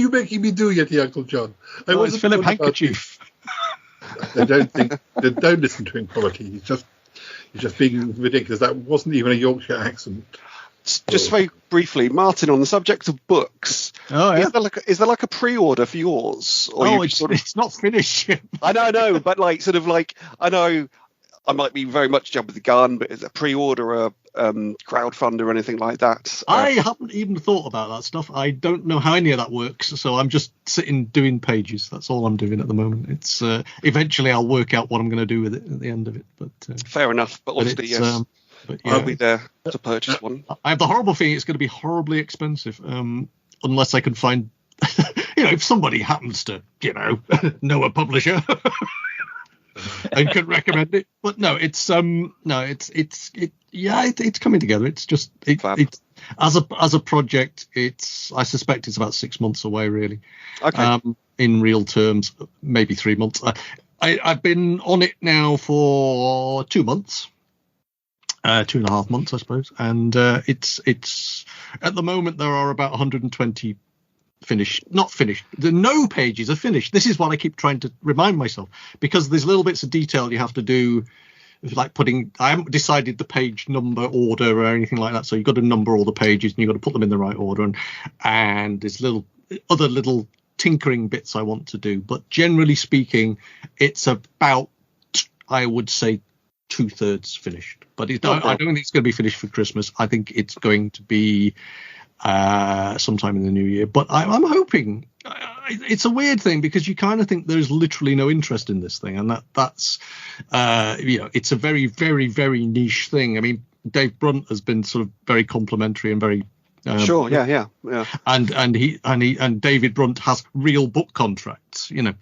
making me do, Yeti, Uncle John? It's Philip Handkerchief. They don't listen to him quality. He's just being ridiculous. That wasn't even a Yorkshire accent. Just very briefly, Martin, on the subject of books, is there like a pre-order for yours? Or it's not finished yet. I know, but I know I might be very much jumping the gun, but is a pre-order a crowdfund or anything like that? I haven't even thought about that stuff. I don't know how any of that works, so I'm just sitting doing pages. That's all I'm doing at the moment. It's eventually I'll work out what I'm going to do with it at the end of it. But fair enough. But obviously, yes, I'll be there to purchase one. I have the horrible feeling it's going to be horribly expensive, unless I can find, if somebody happens to, know a publisher. And could recommend it, but no, it's coming together. It's just it's as a project. I suspect it's about 6 months away, really. Okay. In real terms, maybe 3 months. I've been on it now for 2 months, 2.5 months, I suppose, and it's at the moment there are about 120. Not finished. No pages are finished. This is what I keep trying to remind myself, because there's little bits of detail you have to do like I haven't decided the page number order or anything like that. So you've got to number all the pages and you've got to put them in the right order. And there's other little tinkering bits I want to do. But generally speaking, it's about, I would say, 2/3 finished. But I don't think it's going to be finished for Christmas. I think it's going to be sometime in the new year. But I'm hoping. It's a weird thing because you kind of think there's literally no interest in this thing, and that's it's a very, very, very niche thing. I mean, Dave Brunt has been sort of very complimentary and very sure, yeah. And David Brunt has real book contracts, you know.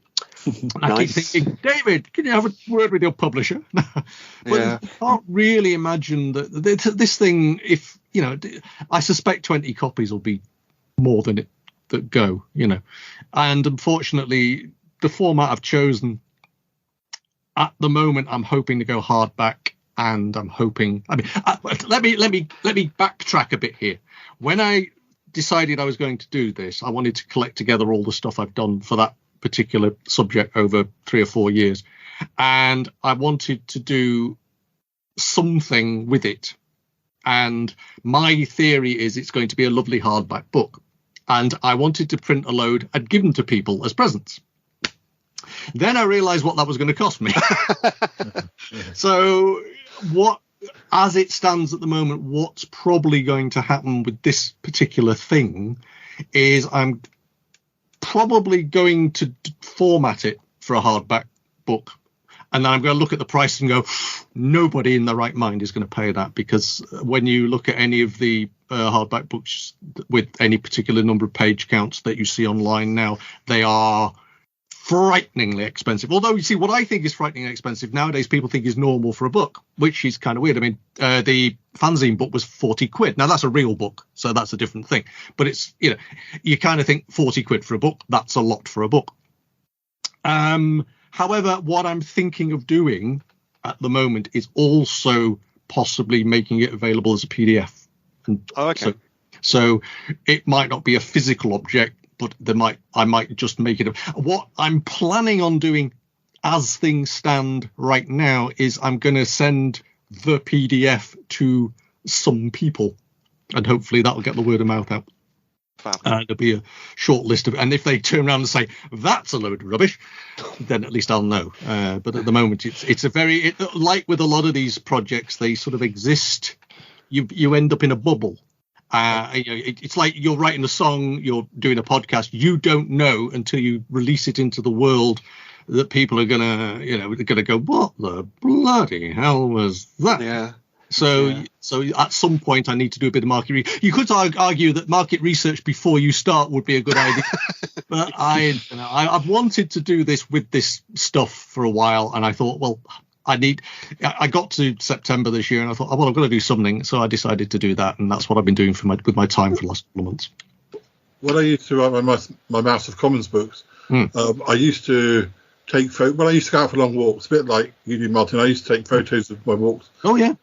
I keep thinking, David, can you have a word with your publisher? But I can't really imagine that this thing. If I suspect 20 copies will be more than it that go, and unfortunately the format I've chosen at the moment, I'm hoping to go hardback, and I'm hoping, let me backtrack a bit here. When I decided I was going to do this, I wanted to collect together all the stuff I've done for that particular subject over 3 or 4 years, and I wanted to do something with it, and my theory is it's going to be a lovely hardback book. And I wanted to print a load and give them to people as presents. Then I realized what that was going to cost me. So as it stands at the moment, what's probably going to happen with this particular thing is I'm probably going to format it for a hardback book. And then I'm going to look at the price and go, nobody in their right mind is going to pay that, because when you look at any of the hardback books with any particular number of page counts that you see online now, they are frighteningly expensive. Although, you see, what I think is frighteningly expensive nowadays, people think is normal for a book, which is kind of weird. I mean, the fanzine book was 40 quid. Now, that's a real book, so that's a different thing. But it's, you kind of think 40 quid for a book, that's a lot for a book. However, what I'm thinking of doing at the moment is also possibly making it available as a PDF. And so it might not be a physical object, but I might just make it. What I'm planning on doing as things stand right now is I'm going to send the PDF to some people, and hopefully that'll get the word of mouth out. There'll be a short list of, and if they turn around and say that's a load of rubbish, then at least I'll know. But at the moment, it's a very like with a lot of these projects, they sort of exist. You end up in a bubble. It's like you're writing a song, you're doing a podcast. You don't know until you release it into the world that people are gonna go, what the bloody hell was that? Yeah. So at some point I need to do a bit of market research. You could argue that market research before you start would be a good idea, but I've wanted to do this with this stuff for a while, and I thought, well, I got to September this year and I thought, well, I've got to do something, so I decided to do that, and that's what I've been doing with my time for the last couple of months. When I used to write my Mouse of Commons books, I used to take photos. Well, I used to go out for long walks, a bit like you do, Martin. I used to take photos of my walks. Oh yeah.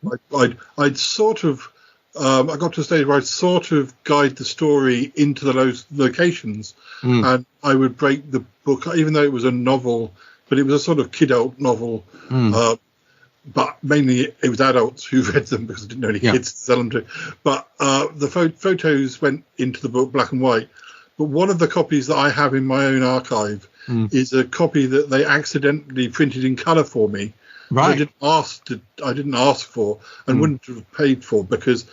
I'd sort of I got to a stage where I'd sort of guide the story into those locations, and I would break the book, even though it was a novel, but it was a sort of kidult novel. But mainly it was adults who read them because I didn't know any kids to sell them to. But the photos went into the book black and white. But one of the copies that I have in my own archive is a copy that they accidentally printed in colour for me. Right. I didn't ask for and wouldn't have paid for, because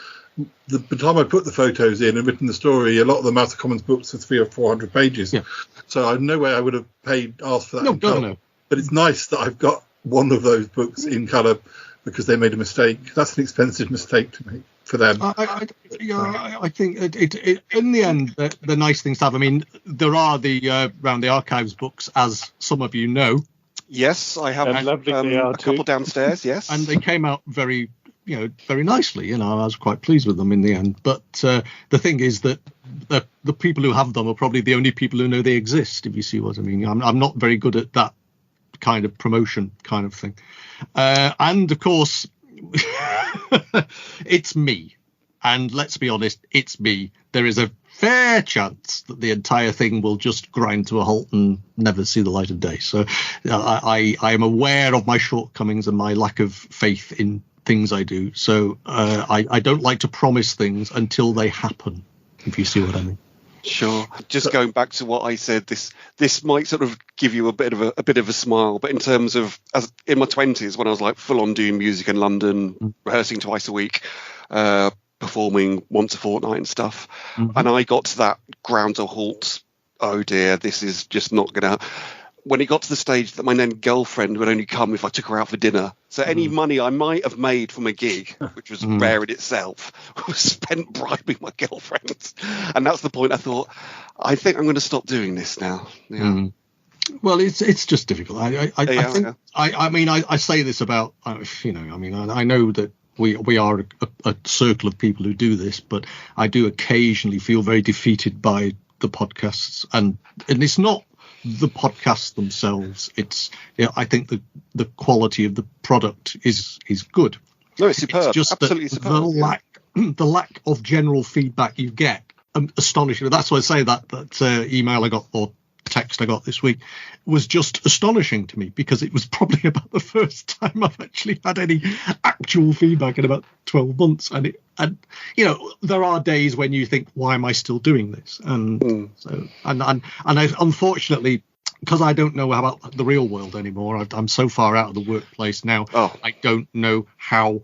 the time I put the photos in and written the story, a lot of the Mouse of Commons books are 300 or 400 pages. Yeah. So I no way I would have asked for that. No. But it's nice that I've got one of those books in colour because they made a mistake. That's an expensive mistake to make for them. I think it in the end, the nice things to have. I mean, there are the Round the Archives books, as some of you know. Yes, I have a couple downstairs. Yes, and they came out very nicely. I was quite pleased with them in the end. But the thing is that the people who have them are probably the only people who know they exist. If you see what I mean, I'm not very good at that kind of promotion kind of thing. And of course, it's me. And let's be honest, it's me. There is a fair chance that the entire thing will just grind to a halt and never see the light of day. So I am aware of my shortcomings and my lack of faith in things I do. So I don't like to promise things until they happen, if you see what I mean. Sure. Just going back to what I said, this might sort of give you a bit of a smile, but in terms of as in my 20s when I was like full on doing music in London, rehearsing twice a week, performing once a fortnight and stuff, and I got to that ground to halt. Oh dear, this is just not gonna. When it got to the stage that my then girlfriend would only come if I took her out for dinner. So any money I might have made from a gig, which was rare in itself, was spent bribing my girlfriend. And that's the point I thought, I think I'm going to stop doing this now. Yeah. Well, it's just difficult. I say this about, I know that we are a circle of people who do this, but I do occasionally feel very defeated by the podcasts. And it's not the podcasts themselves. I think the quality of the product is good. No, it's superb. It's just absolutely superb. The lack of general feedback you get, astonishing. That's why I say that email I got or text I got this week was just astonishing to me, because it was probably about the first time I've actually had any actual feedback in about 12 months. And there are days when you think, why am I still doing this? And I unfortunately, because I don't know about the real world anymore, I'm so far out of the workplace now. I don't know how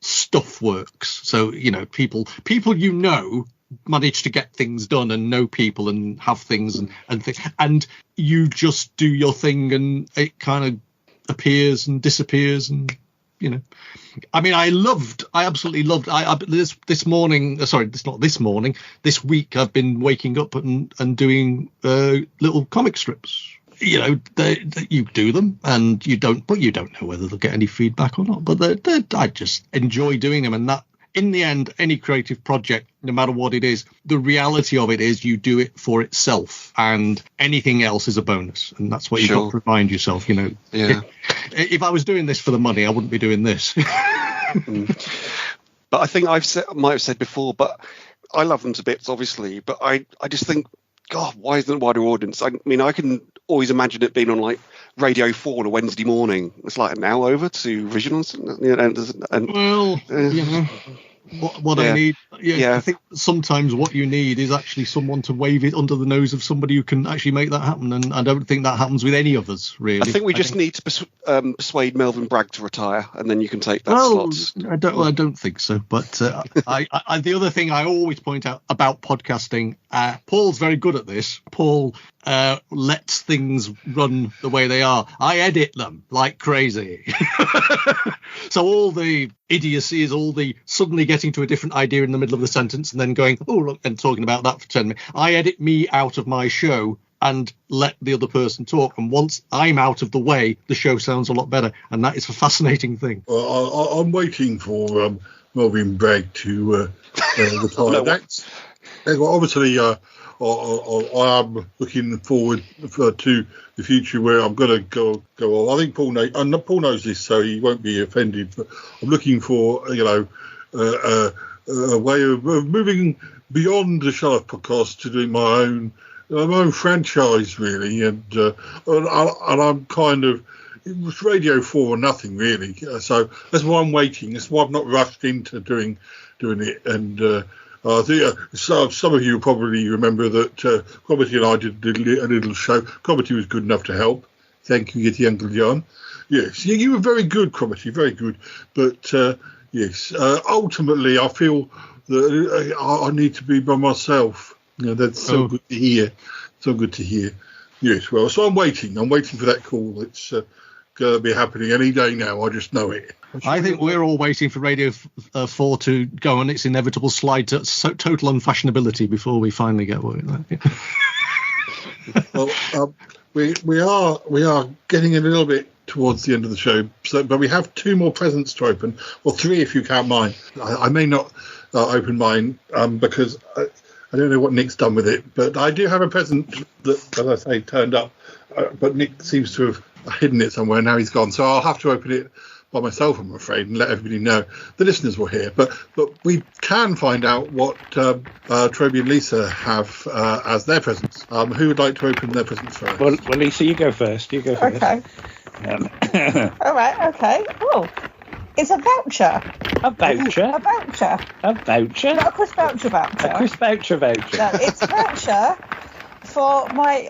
stuff works. So people manage to get things done and know people and have things and you just do your thing and it kind of appears and disappears. And I absolutely loved this week I've been waking up and doing little comic strips. You do them and you don't know whether they'll get any feedback or not, but I just enjoy doing them. And that, in the end, any creative project, no matter what it is, the reality of it is you do it for itself, and anything else is a bonus. And that's what you've got to remind yourself. If I was doing this for the money, I wouldn't be doing this. But I think might have said before, but I love them to bits, obviously. But I just think, God, why isn't it a wider audience? I mean, I can always imagine it being on like Radio 4 on a Wednesday morning. It's like now over to Vision or something. What I need. I think sometimes what you need is actually someone to wave it under the nose of somebody who can actually make that happen. And I don't think that happens with any of us, really. I think we just need to persuade Melvin Bragg to retire, and then you can take that slot. I don't think so. But the other thing I always point out about podcasting, Paul's very good at this. Paul lets things run the way they are. I edit them like crazy. So all the idiocy is all the suddenly getting to a different idea in the middle of the sentence and then going, oh, look, and talking about that for 10 minutes. I edit me out of my show and let the other person talk. And once I'm out of the way, the show sounds a lot better. And that is a fascinating thing. Well, I'm waiting for Melvin Bragg to retire. Obviously, I am looking forward to the future where I'm going to go on. I think Paul knows this, so he won't be offended. But I'm looking for a way of moving beyond the Charlotte podcast to doing my own franchise, really. And I'm kind of, it was Radio 4 or nothing, really. So that's why I'm waiting. That's why I've not rushed into doing it. And I think some of you probably remember that Cromitty and I did a little show. Cromitty was good enough to help. Thank you, Yeti Uncle John. Yes, you were very good, Cromitty, very good. But yes, ultimately, I feel that I need to be by myself. That's so good to hear. So good to hear. Yes, well, so I'm waiting. I'm waiting for that call. It's going to be happening any day now. I just know it. I think we're all waiting for Radio 4 to go on its inevitable slide to total unfashionability before we finally get what we like. Well, we are getting a little bit towards the end of the show, but we have 2 more presents to open, or 3 if you count mine. I may not open mine because I don't know what Nick's done with it, but I do have a present that, as I say, turned up, but Nick seems to have hidden it somewhere. Now he's gone, so I'll have to open it by myself, I'm afraid, and let everybody know. The listeners will hear, but we can find out what Toby and Lisa have as their presents. Who would like to open their presents first? Well, Lisa, you go first. Okay. All right. Okay. Oh, it's a voucher. A voucher. A voucher. A voucher. Not a Chris Voucher voucher. A Chris Voucher voucher. No, it's a voucher for my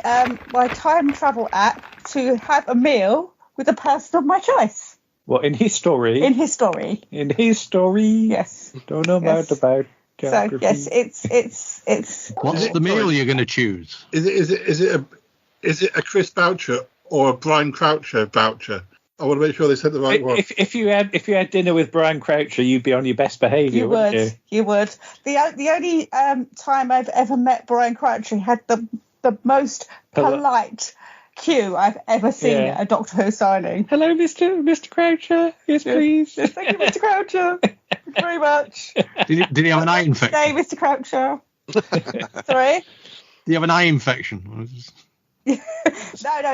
my time travel app to have a meal with a person of my choice. What, in his story? In his story. In his story? Yes. Don't know about geography. So yes, it's. What's the meal you're going to choose? Is it a Chris voucher or a Brian Croucher voucher? I want to make sure they said the right one. If you had dinner with Brian Croucher, you'd be on your best behaviour, wouldn't you? You would. The only time I've ever met Brian Croucher, he had the most polite queue I've ever seen at a Doctor Who signing. Hello, Mr. Croucher. Yes, please. Yes, thank you, Mr. Croucher. Thank you very much. Did he have an eye infection? Hey, Mr. Croucher. Sorry? Did he have an eye infection? No, he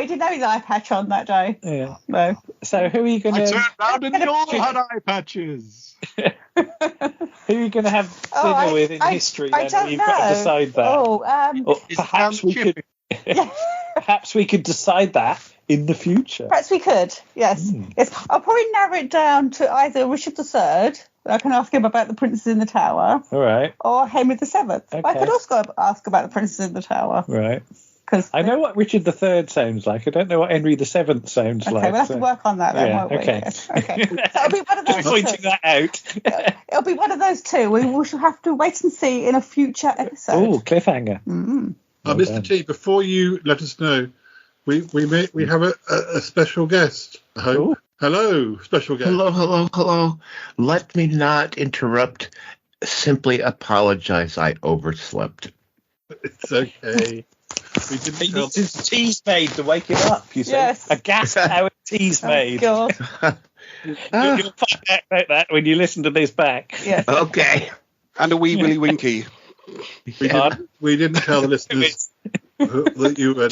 didn't have his eye patch on that day. Yeah. No. So who are you going to... I turned round and you all had eye patches. Who are you going to have dinner with in history? I don't You've know. got to decide that. Or perhaps we could... Yeah. Perhaps we could decide that in the future. Perhaps we could, yes. Yes. I'll probably narrow it down to either Richard III, I can ask him about the Princess in the Tower. All right. Or Henry VII. Okay. I could also ask about the Princess in the Tower. Right. I know what Richard III sounds like. I don't know what Henry VII sounds like. Okay, we'll have to work on that then, won't we? Okay. Yes. Okay. So it'll be one of those pointing that out. It'll be one of those two. We shall have to wait and see in a future episode. Oh, cliffhanger. Mm-hmm. Mr. T, before you let us know, we have a special guest. Hello, special guest. Hello. Let me not interrupt. Simply apologize. I overslept. It's okay. He needs his teas made to wake him up, you see. Yes. A gas-powered teas made. God. You'll find out about that when you listen to this back. Yes. Okay. And a wee Willy Winky. We didn't tell the listeners that you were.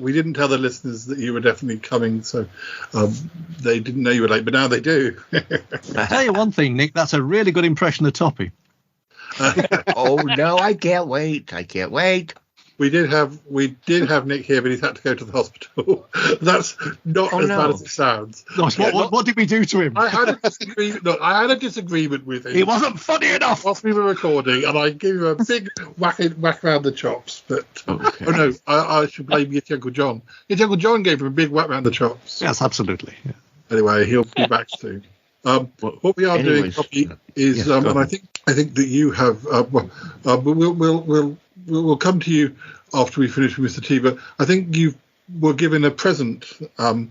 We didn't tell the listeners that you were definitely coming, so they didn't know you were late. But now they do. I'll tell you one thing, Nick. That's a really good impression of Toppy. Oh no, I can't wait. We did have Nick here, but he's had to go to the hospital. That's not as bad as it sounds. Gosh, what did we do to him? I had a disagreement with him. He wasn't funny enough. Whilst we were recording, and I gave him a big whack around the chops. But I should blame Yeti Uncle John. Yeti Uncle John gave him a big whack around the chops. Yes, absolutely. Yeah. Anyway, he'll be back soon. What we are doing, Poppy, is, and I think that you have. We'll come to you after we finish with Mr. T. But I think you were given a present that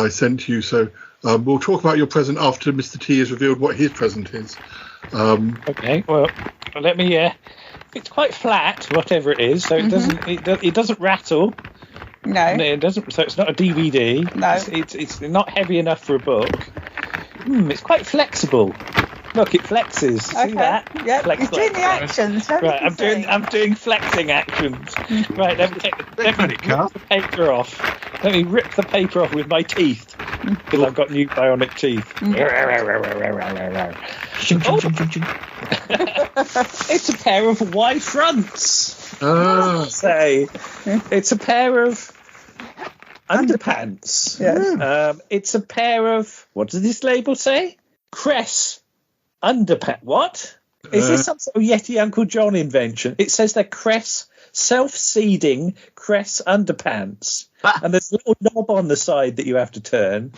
I sent you. So we'll talk about your present after Mr. T has revealed what his present is. Okay. Well, let me. It's quite flat, whatever it is. So it doesn't. It doesn't rattle. No. It doesn't. So it's not a DVD. No. It's not heavy enough for a book. It's quite flexible. Look, it flexes. Okay. See that? Yep. He's doing the actions. Right, I'm doing flexing actions. Right, let me rip the paper off. Let me rip the paper off with my teeth because I've got new bionic teeth. It's a pair of Y fronts. Say, it's a pair of underpants. Yes. It's a pair of, what does this label say? Cress underpants. What? Is this some sort of Yeti Uncle John invention? It says they're Cress, self-seeding Cress underpants. And there's a little knob on the side that you have to turn.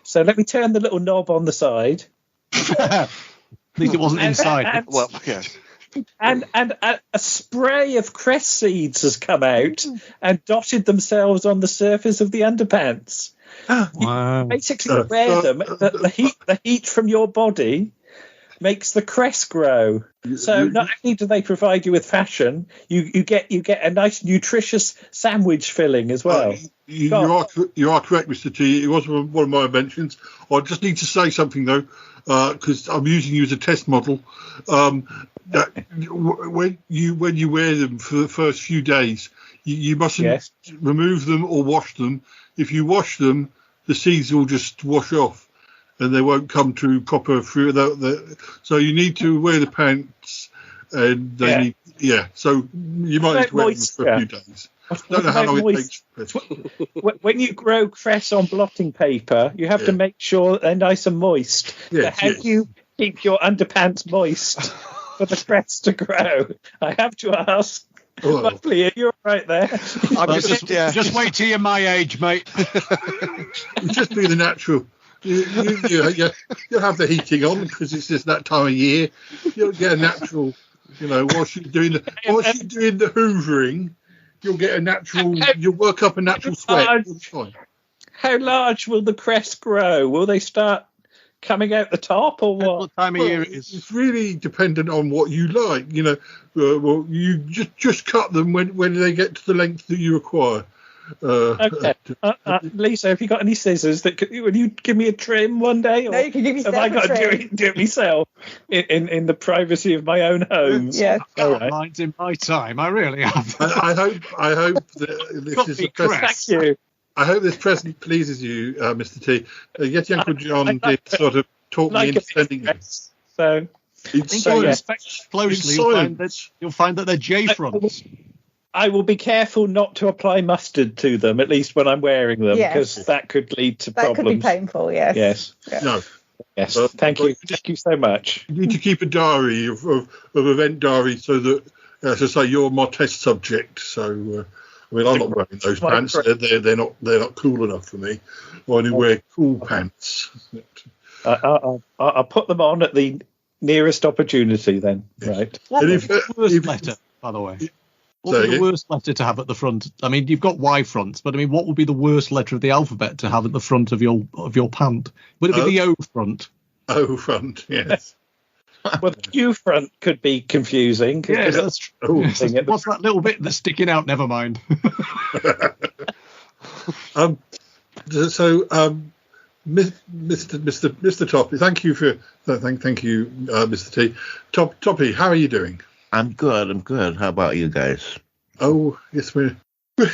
So let me turn the little knob on the side. At least it wasn't inside. Well, yeah. And a spray of cress seeds has come out and dotted themselves on the surface of the underpants. Wow. You basically wear them. The heat from your body makes the cress grow. So not only do they provide you with fashion, you get a nice nutritious sandwich filling as well. You are correct, Mr. T. It was one of my inventions. I just need to say something though, because I'm using you as a test model. That when you wear them for the first few days, you mustn't remove them or wash them. If you wash them, the seeds will just wash off and they won't come to proper fruit. So you need to wear the pants, and they need, so you might just wear them for a few days. I don't know how long it takes. When you grow cress on blotting paper, you have to make sure they're nice and moist. Yes, how do you keep your underpants moist for the cress to grow? I have to ask. Roughly, you're right there. Just wait till you're my age, mate. Just be the natural. You'll have the heating on because it's just that time of year. You'll get a natural, whilst you're doing the hoovering, you'll get a natural. You'll work up a natural sweat. How large will the cress grow? Will they start coming out the top, or what time of year it is? It's really dependent on what you like. You just cut them when they get to the length that you require. Okay, Lisa, have you got any scissors will you give me a trim one day? Or no, you can give me. Have I got to do it myself in the privacy of my own home? Yeah, mine's in my time. I really have. I hope that this is a present. Thank you. I hope this present pleases you, Mr. T. Yeti Uncle John did sort of talk me into sending it. So, closely, you'll find that they're J fronts. I will be careful not to apply mustard to them, at least when I'm wearing them, because that could lead to problems. That could be painful, yes. Yes. Yeah. No. Yes. Thank you. Thank you so much. You need to keep a diary of event diary so that, as I say, you're my test subject. So, I'm not wearing those pants. They're not cool enough for me. I only wear cool pants. I'll put them on at the nearest opportunity then. Yes. Right. What was the worst letter, by the way? What would be the worst letter to have at the front? I mean, you've got Y fronts, but I mean, what would be the worst letter of the alphabet to have at the front of your pant? Would it be the O front? O front, yes. Well, the Q front could be confusing. Yeah, that's true. What's that little bit that's sticking out? Never mind. Mr. Toppy, thank you, Mr. T. Toppy, how are you doing? I'm good. How about you guys? Oh, yes, we're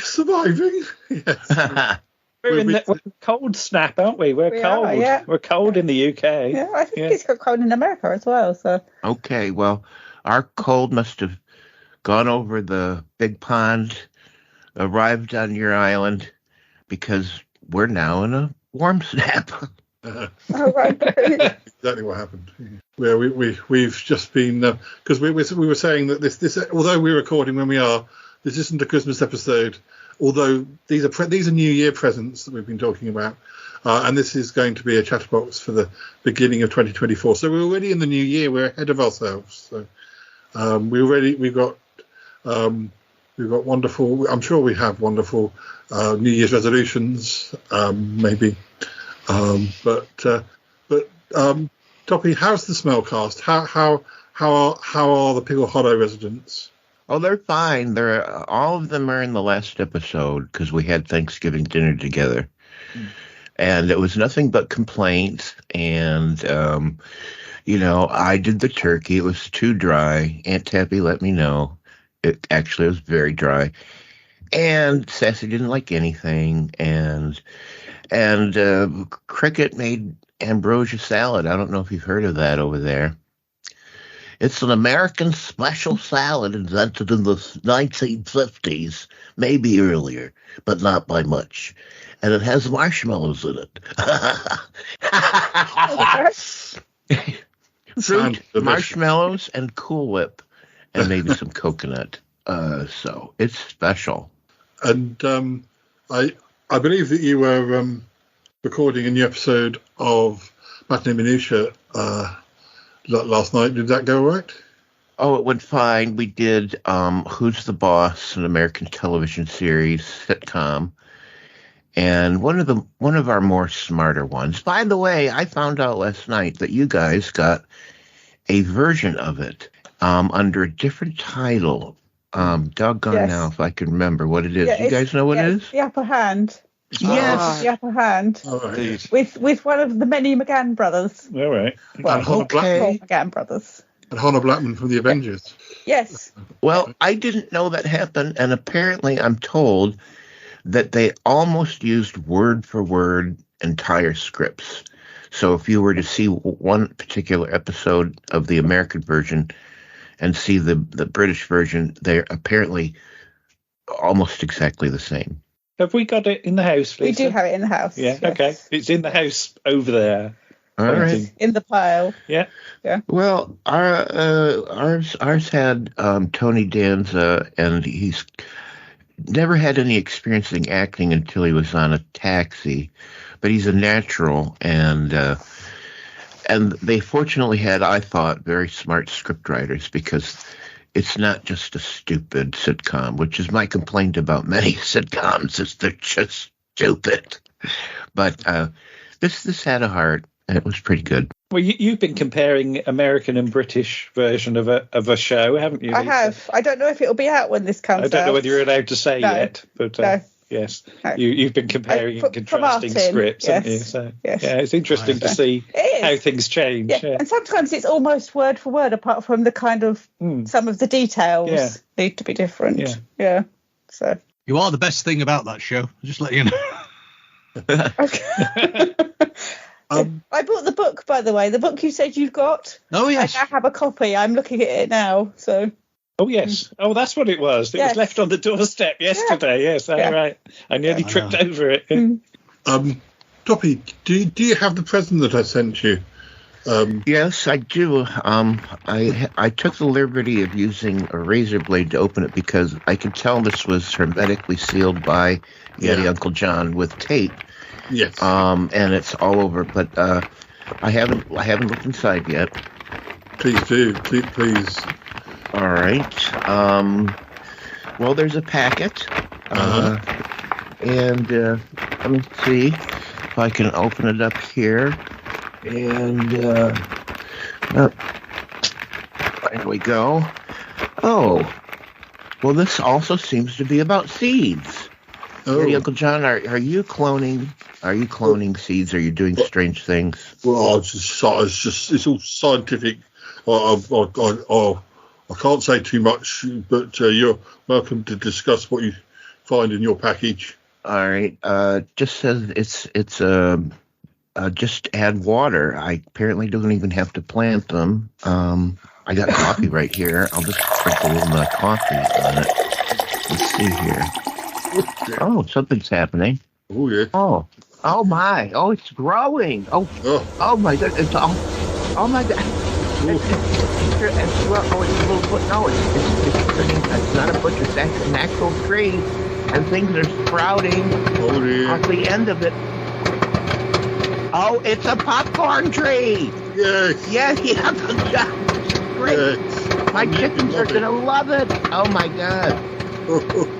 surviving. Yes. We're in the cold snap, aren't we? We're cold. We're cold in the UK. Yeah, I think it's got cold in America as well. So. Okay, well, our cold must have gone over the big pond, arrived on your island, because we're now in a warm snap. Right. Exactly what happened. Where we've just been because we were saying that this although we're recording when we are, this isn't a Christmas episode. Although these are New Year presents that we've been talking about, and this is going to be a chatterbox for the beginning of 2024. So we're already in the new year. We're ahead of ourselves. So we've got wonderful. I'm sure we have wonderful New Year's resolutions. Maybe, but Toppy, how's the smellcast? How are the Pickle Hollow residents? Oh, they're fine. All of them are in the last episode because we had Thanksgiving dinner together. And it was nothing but complaints. And, I did the turkey. It was too dry. Aunt Tappy let me know. It actually was very dry. And Sassy didn't like anything. And Cricket made ambrosia salad. I don't know if you've heard of that over there. It's an American special salad invented in the 1950s, maybe earlier, but not by much. And it has marshmallows in it. Fruit, marshmallows, and Cool Whip, and maybe some coconut. So it's special. And I believe that you were recording a new episode of Matinee Minutia last night. Did that go all right? Oh, it went fine. We did Who's the Boss, an American television series sitcom, and one of our more smarter ones. By the way, I found out last night that you guys got a version of it under a different title. Doggone now if I can remember what it is. You guys know what it is? The Upper Hand. Yes, The Upper Hand. Right. With one of the many McGann brothers. All right. Well, and Hannah Blackman. McGann brothers. And Hannah Blackman from the Avengers. Yes. Well, I didn't know that happened, and apparently I'm told that they almost used word for word entire scripts. So if you were to see one particular episode of the American version and see the British version, they're apparently almost exactly the same. Have we got it in the house, Lisa? We do have it in the house. Yeah, yes. Okay. It's in the house over there. All right. In the pile. Yeah. Yeah. Well, ours had Tony Danza, and he's never had any experience in acting until he was on a Taxi, but he's a natural, and they fortunately had, I thought, very smart scriptwriters, because it's not just a stupid sitcom, which is my complaint about many sitcoms, is they're just stupid. But this had a heart, and it was pretty good. Well, you've been comparing American and British version of a show, haven't you, Lisa? I have. I don't know if it'll be out when this comes out. I don't know whether you're allowed to say yet, but no. Yes, no. you've been comparing and contrasting scripts, haven't you? So yes. Yeah, it's interesting to see how things change. Yeah. And sometimes it's almost word for word, apart from the kind of some of the details need to be different. Yeah. So you are the best thing about that show. Just let you know. Okay. I bought the book, by the way. The book you said you've got. Oh, yes. I have a copy. I'm looking at it now. So. Oh, yes. Oh, that's what it was. It was left on the doorstep yesterday. Yeah. Yes, right. I nearly tripped over it. Toppy, do you have the present that I sent you? Yes, I do. I took the liberty of using a razor blade to open it because I could tell this was hermetically sealed by Yeti Uncle John with tape. Yes. And it's all over, but I haven't looked inside yet. Please do. Please. All right. Well, there's a packet. And let me see if I can open it up here. And there we go. Oh. Well, this also seems to be about seeds. Oh. Hey, Uncle John, are you cloning? Are you cloning seeds? Are you doing strange things? Well, it's all scientific. I can't say too much, but you're welcome to discuss what you find in your package. All right. Just says it's just add water. I apparently don't even have to plant them. I got coffee right here. I'll just sprinkle a little coffee on it. Let's see here. Oh, something's happening. Oh, yeah. Oh my. Oh, it's growing. Oh my God. It's all. Oh my God. It's a little bush. No, it's not a bush. It's actually an actual tree, and things are sprouting off the end of it. Oh, it's a popcorn tree. Yes. Yeah. Great. Yes. My chickens are gonna love it. Oh my God.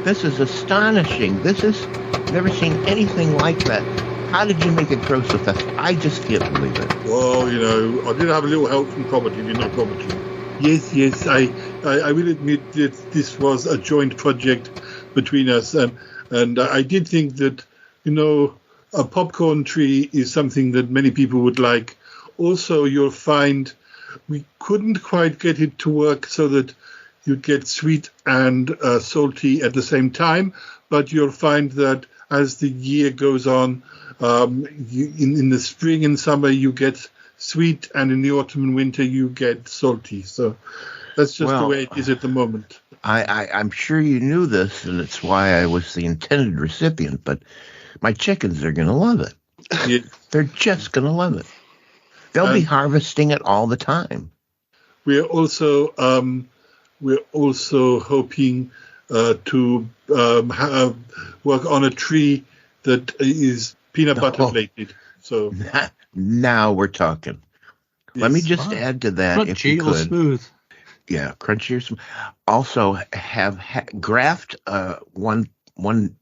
This is astonishing. Never seen anything like that. How did you make it grow so fast? I just can't believe it. Well, I did have a little help from Property. Yes, I will admit that this was a joint project between us, and I did think that, a popcorn tree is something that many people would like. Also, you'll find we couldn't quite get it to work so that you'd get sweet and salty at the same time, but you'll find that as the year goes on, in the spring and summer you get sweet, and in the autumn and winter you get salty. So that's just the way it is at the moment. I'm sure you knew this, and it's why I was the intended recipient, but my chickens are going to love it. Yeah. They're just going to love it. They'll be harvesting it all the time. We're also hoping to work on a tree that is peanut butter related. So now we're talking. Yes. Let me just add to that, crunchy if you could. Or smooth. Yeah, crunchy or smooth. Also, graft one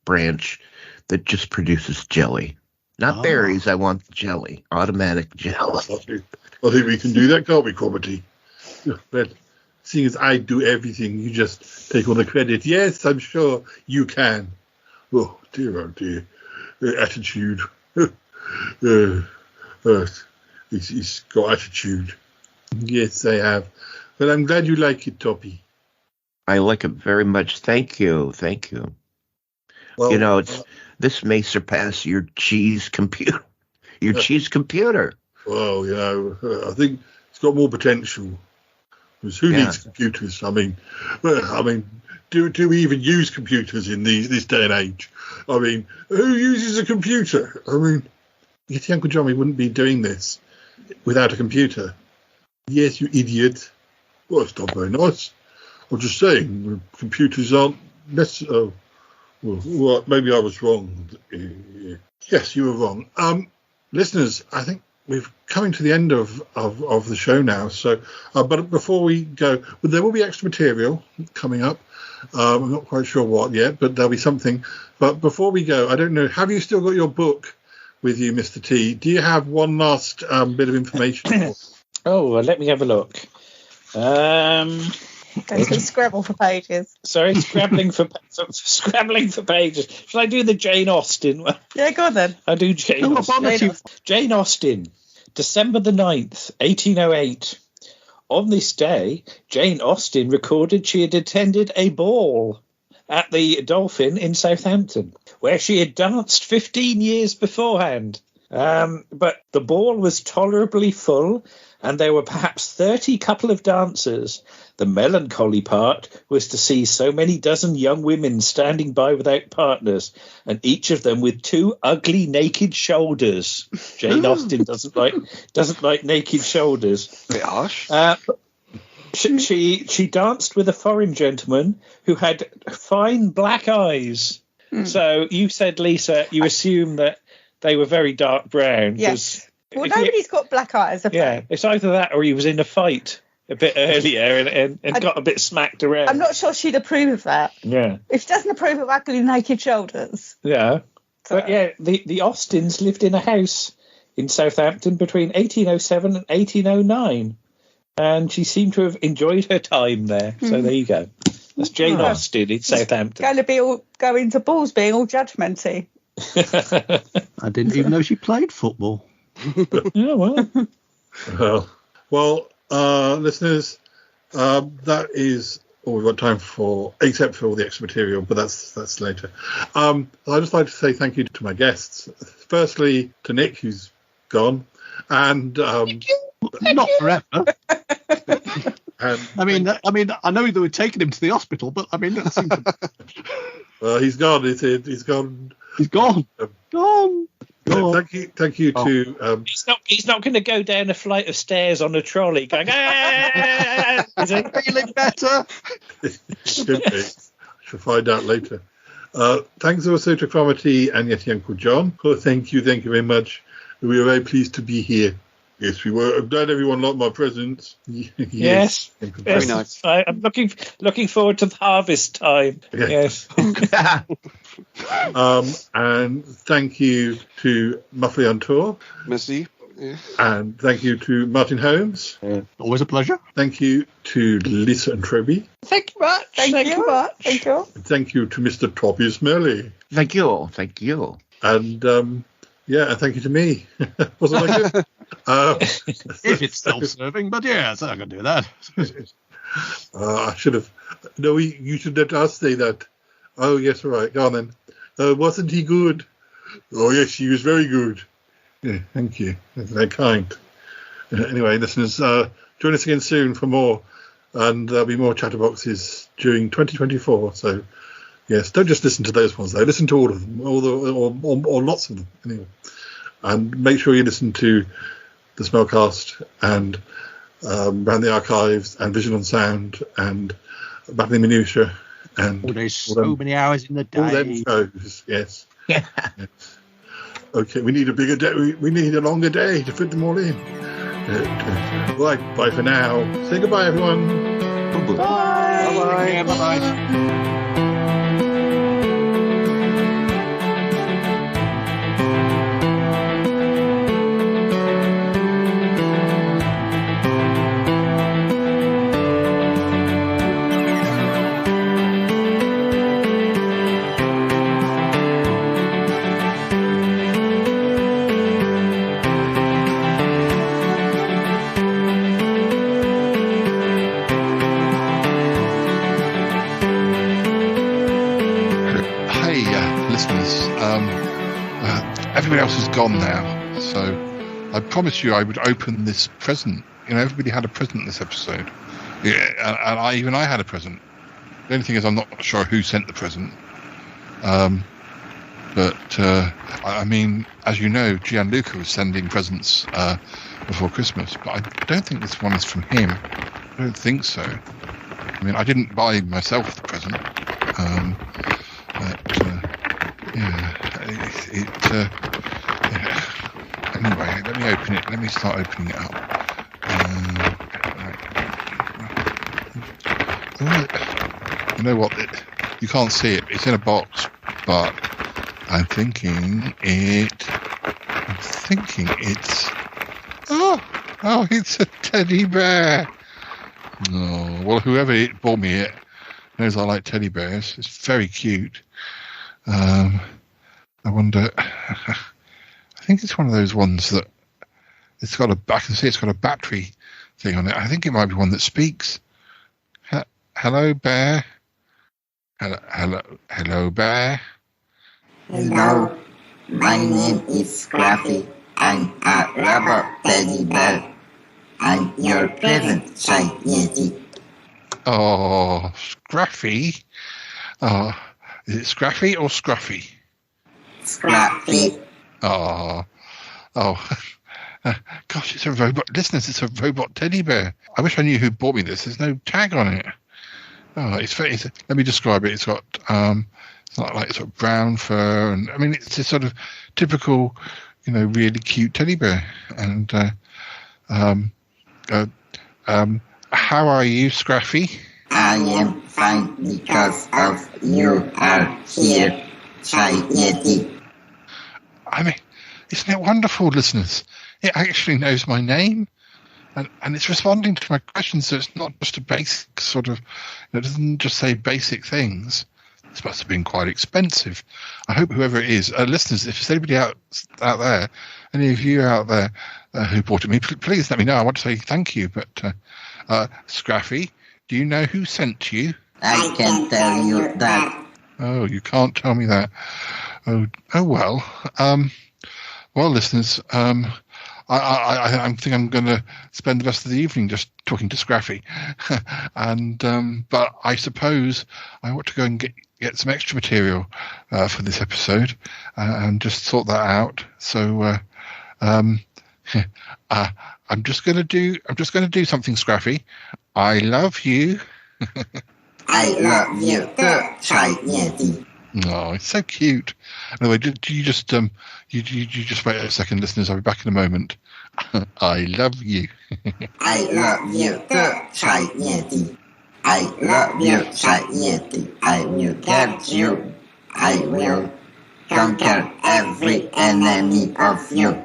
branch that just produces jelly. Not berries. I want jelly. Automatic jelly. I think we can do that, can't we, Comedy? But seeing as I do everything, you just take all the credit. Yes, I'm sure you can. Oh dear. Attitude. He's got attitude. Yes, I have. But I'm glad you like it, Toppy. I like it very much. Thank you. Well, this may surpass your cheese computer. Your cheese computer. Well, you know, I think it's got more potential. Because who needs computers? I mean, do we even use computers in this day and age? I mean, who uses a computer? I mean, Yeti Uncle Johnny wouldn't be doing this without a computer. Yes, you idiot. Well, it's not very nice. I'm just saying, computers aren't necessary. Well, maybe I was wrong. Yes, you were wrong. Listeners, I think we've coming to the end of the show now. So, but before we go, there will be extra material coming up. I'm not quite sure what yet, but there'll be something. But before we go, I don't know. Have you still got your book with you, Mr. T? Do you have one last bit of information? Let me have a look. Don't scrabble for pages. Sorry, scrabbling for pages. Shall I do the Jane Austen one? Yeah, go on then. I do Jane Austen. Jane Austen, December the 9th, 1808. On this day, Jane Austen recorded she had attended a ball at the Dolphin in Southampton, where she had danced 15 years beforehand. But the ball was tolerably full, and there were perhaps 30 couple of dancers. The melancholy part was to see so many dozen young women standing by without partners, and each of them with two ugly naked shoulders. Jane Austen doesn't like naked shoulders. A bit harsh. She danced with a foreign gentleman who had fine black eyes. So you said, Lisa, you assume that they were very dark brown. Yes. Well, nobody's got black eyes. Yeah, it's either that or he was in a fight a bit earlier and got a bit smacked around. I'm not sure she'd approve of that. Yeah. If she doesn't approve of ugly naked shoulders. Yeah. But yeah, the Austins lived in a house in Southampton between 1807 and 1809. And she seemed to have enjoyed her time there. So there you go. That's Jane Austen in Southampton. Going to be going to balls being all judgmenty. I didn't even know she played football. Yeah, well, listeners, that is all we've got time for, except for all the extra material, but that's later. I'd just like to say thank you to my guests. Firstly, to Nick, who's gone, and not forever. I mean, I know they were taking him to the hospital, but I mean, that seems he's gone. He's gone. He's gone. Gone. Thank you to. He's not going to go down a flight of stairs on a trolley going. Is he feeling better? Should be. Shall find out later. Thanks also to Cromarty and Yeti Uncle John. Oh, thank you very much. We are very pleased to be here. Yes, we were. I'm glad everyone liked my presents. Yes. Very nice. I'm looking forward to the harvest time. Yeah. Yes. And thank you to Muffley on Tour. Merci. Yeah. And thank you to Martin Holmes. Always a pleasure. Thank you to Lisa and Troby. Thank you much. Thank you much. Thank you. And thank you to Mr. Toppy Smelly. Thank you. And and thank you to me. Wasn't that good? If it's self-serving, but yes, I can do that. I should have. No, you should let us say that. Oh, yes, all right. Go on then. Wasn't he good? Oh, yes, he was very good. Yeah, thank you. That's very kind. Anyway, listeners, join us again soon for more. And there'll be more Chatterboxes during 2024. So, yes, don't just listen to those ones, though. Listen to all of them, or lots of them, anyway. And make sure you listen to the Smellcast and Round the Archives and Vision on Sound and Battling Minutia and there's so many hours in the day. All them shows, yes. Yes. Okay, we need a bigger day. We need a longer day to fit them all in. Right, bye for now. Say goodbye, everyone. Bye. Bye. Bye. Everybody else is gone now, So I promised you I would open this present. Everybody had a present this episode. Yeah, and I had a present. The only thing is I'm not sure who sent the present. But I mean, as you know, Gianluca was sending presents before Christmas, but I don't think this one is from him. I don't think so. I mean, I didn't buy myself the present. Anyway, let me open it. Let me start opening it up. You know what? You can't see it. It's in a box, but I'm thinking it's. Oh, it's a teddy bear. Oh, well, whoever bought me it knows I like teddy bears. It's very cute. I wonder. I think it's one of those ones that it's got I can see it's got a battery thing on it. I think it might be one that speaks. Hello, bear. Hello, bear. Hello, my name is Scruffy. I'm a rubber teddy bear. I'm your present, Shy Yeti. Oh, Scruffy. Oh, is it Scruffy or Scruffy? Scruffy. Oh. Gosh, it's a robot. Listeners, it's a robot teddy bear. I wish I knew who bought me this. There's no tag on it. Oh, let me describe it. It's got it's not like sort of brown fur, and I mean it's a sort of typical, really cute teddy bear. And how are you, Scruffy? I am fine because of you are here, Shy Yeti. I mean, isn't it wonderful, listeners? It actually knows my name. And it's responding to my questions, so it's not just a basic sort of, it doesn't just say basic things. This must have been quite expensive. I hope whoever it is, listeners, if there's anybody out there, any of you out there who bought it me, please let me know. I want to say thank you. But Scruffy, do you know who sent you? I can tell you that. Oh, you can't tell me that. Oh well. Well, listeners, I think I'm going to spend the rest of the evening just talking to Scruffy, but I suppose I want to go and get some extra material for this episode and just sort that out. So I'm just going to do something, Scruffy. I love you. I love you too, Shy Yeti. Oh, it's so cute. Anyway, do you just you just wait a second, listeners. I'll be back in a moment. I love you. I love you too, Shy Yeti. I love you, Shy Yeti. I will get you. I will conquer every enemy of you.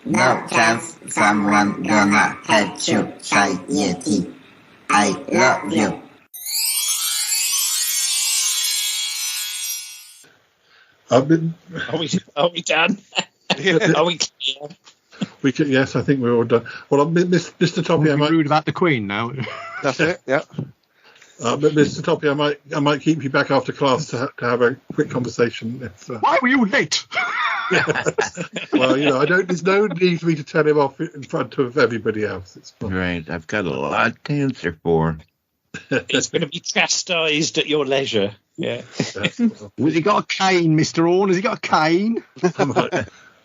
No chance someone gonna catch you, Shy Yeti. I love you. Are we done? Are we clear? We could, yes, I think we're all done. Well, Mr. Toppy, I might rude about the Queen now. That's it. Yeah. But Mr. Toppy, I might keep you back after class to have a quick conversation. Why were you late? Well, there's no need for me to tell him off in front of everybody else. It's fine. Right. I've got a lot to answer for. It's going to be chastised at your leisure. Yeah. Has he got a cane, Mr. Orne? Has he got a cane?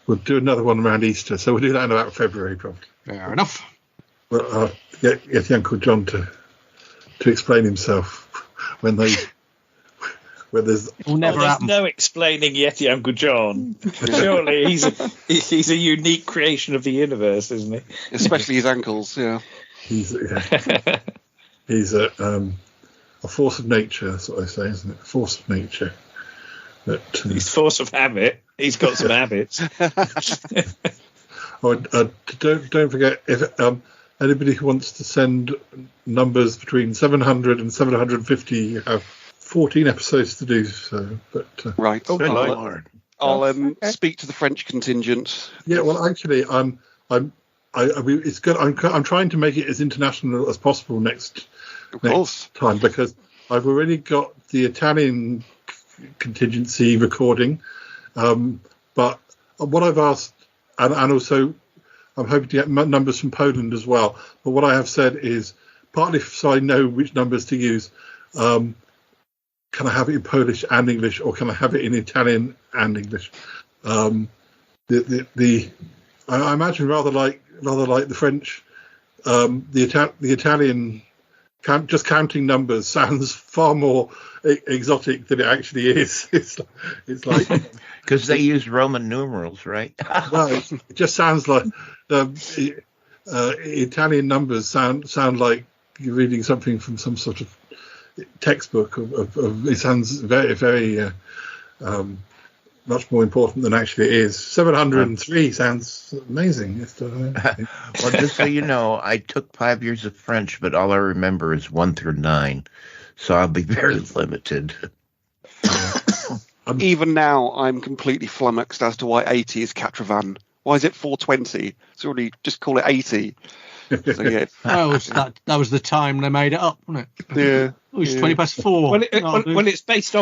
We'll do another one around Easter, so we'll do that in about February, probably. Fair enough. Well, I'll get Uncle John to explain himself when there's. There's no explaining Yeti Uncle John. Surely he's a unique creation of the universe, isn't he? Especially his ankles. Yeah. He's a force of nature. That's what I say, isn't it? A force of nature. But, he's force of habit. He's got some habits. Don't forget, if anybody who wants to send numbers between 700 and 750, you have 14 episodes to do so. But right. I'll speak to the French contingent. Yeah. Well, actually, it's good. I'm trying to make it as international as possible next time, because I've already got the Italian contingency recording, but what I've asked and also I'm hoping to get numbers from Poland as well. But what I have said is, partly so I know which numbers to use, can I have it in Polish and English, or can I have it in Italian and English? I imagine rather like the French, the Italian. Just counting numbers sounds far more exotic than it actually is. It's like because they use Roman numerals, right? Well, it just sounds like Italian numbers sound like you're reading something from some sort of textbook. It sounds very, very much more important than actually it is. 703 sounds amazing. Well, just so you know, I took 5 years of French, but all I remember is 1 through 9, so I'll be very limited. Even now, I'm completely flummoxed as to why 80 is Catravan. Why is it 420? It's already just call it 80. So, yeah. that was the time they made it up, wasn't it? Yeah. It was 20 past 4. Well, it's based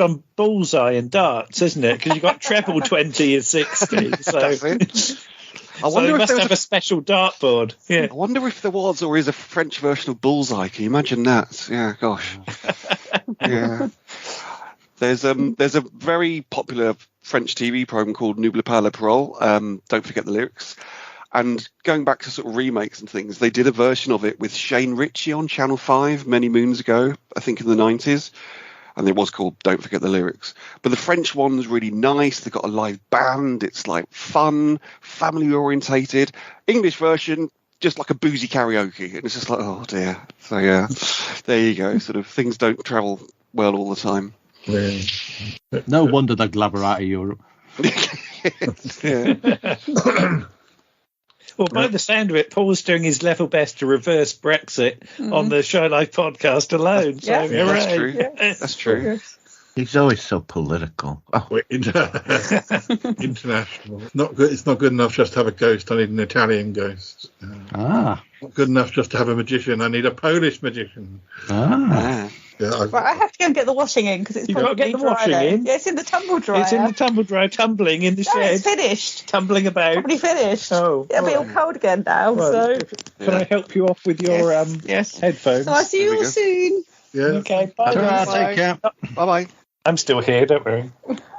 on bullseye and darts, isn't it? Because you've got treble 20 and 60. So that's it. I wonder if you must have a special dartboard. Yeah. I wonder if there was or is a French version of bullseye. Can you imagine that? Yeah, gosh. Yeah. There's a very popular French TV program called N'oublie pas la parole. Don't forget the lyrics. And going back to sort of remakes and things, they did a version of it with Shane Ritchie on Channel 5 many moons ago, I think in the 90s. And it was called Don't Forget the Lyrics. But the French one's really nice. They've got a live band. It's like fun, family orientated. English version, just like a boozy karaoke. And it's just like, oh dear. So yeah, there you go. Sort of things don't travel well all the time. Yeah. No wonder they're glabber out of Europe. Yeah. Well, by the sound of it, Paul's doing his level best to reverse Brexit on the Shy Life podcast alone. So, yeah, that's true. Yeah. That's true. He's always so political. Oh, international. Not good. It's not good enough just to have a ghost. I need an Italian ghost. Not good enough just to have a magician. I need a Polish magician. Yeah, I have to go and get the washing in because it's probably get the washing in. Yeah, it's in the tumble dryer. It's in the tumble dryer, tumbling in the shed. It's finished. Tumbling about. Probably finished. Oh, it'll be all cold again now. Well, can I help you off with your headphones? So I'll see you all soon. Yeah. Okay. Bye. Take care. Bye. I'm still here. Don't worry.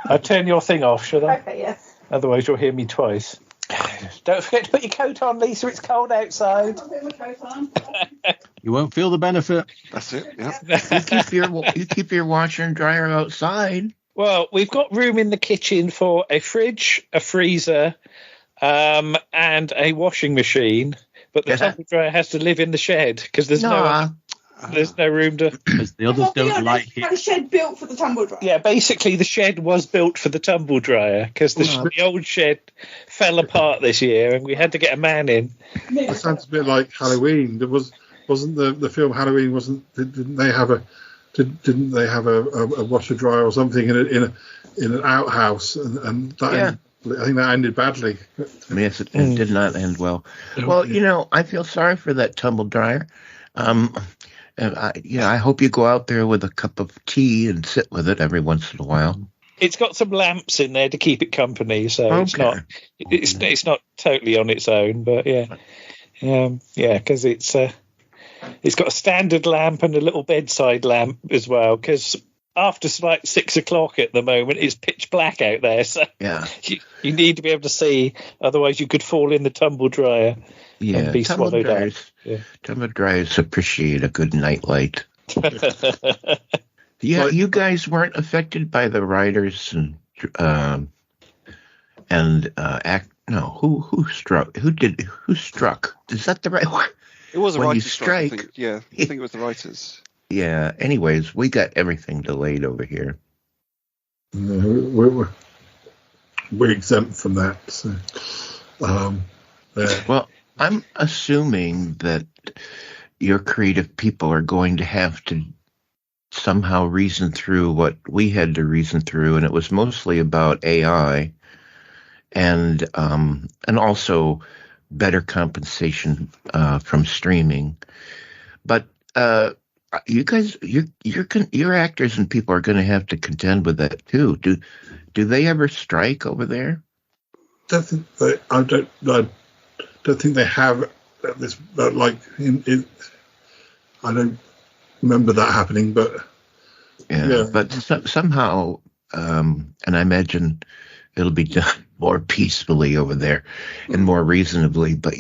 I'll turn your thing off, should I? Okay. Yes. Otherwise, you'll hear me twice. Don't forget to put your coat on, Lisa. It's cold outside. I'll put my coat on. You won't feel the benefit. That's it. Yeah. You keep your washer and dryer outside. Well, we've got room in the kitchen for a fridge, a freezer, and a washing machine. But the tumble dryer has to live in the shed because there's no room to. Because the others don't like it. Had a shed built for the tumble dryer. Yeah, basically the shed was built for the tumble dryer because the old shed fell apart this year and we had to get a man in. That sounds a bit like Halloween. There wasn't the film Halloween? Didn't they have a washer dryer or something in an outhouse and that I think that ended badly. Yes, it did not end well. Well, I feel sorry for that tumble dryer. I hope you go out there with a cup of tea and sit with it every once in a while. It's got some lamps in there to keep it company, so it's not totally on its own, but because it's got a standard lamp and a little bedside lamp as well. Because after like 6 o'clock at the moment, it's pitch black out there, so you need to be able to see, otherwise you could fall in the tumble dryer. And be swallowed up. Tumble dryers appreciate a good night light. You guys weren't affected by the riders and who struck? Who struck? Is that the right one? It was a when writers' you strike. I think it was the writers. Yeah. Anyways, we got everything delayed over here. We're exempt from that. So, well, I'm assuming that your creative people are going to have to somehow reason through what we had to reason through, and it was mostly about AI and also better compensation from streaming. But you guys, your actors and people are going to have to contend with that too. Do they ever strike over there? don't think I don't think they have this. Like I don't remember that happening, but but somehow, and I imagine it'll be done more peacefully over there and more reasonably. But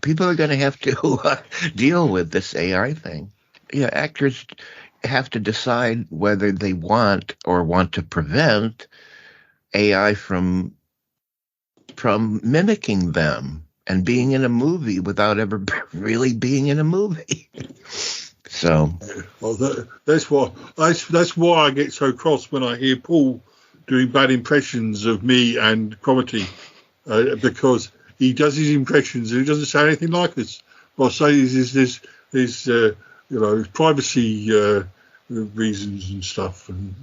people are going to have to deal with this AI thing. Yeah, actors have to decide whether they want to prevent AI from mimicking them and being in a movie without ever really being in a movie. So, that's why I get so cross when I hear Paul doing bad impressions of me and Cromitty, because he does his impressions and he doesn't sound anything like us. What I say is privacy reasons and stuff, and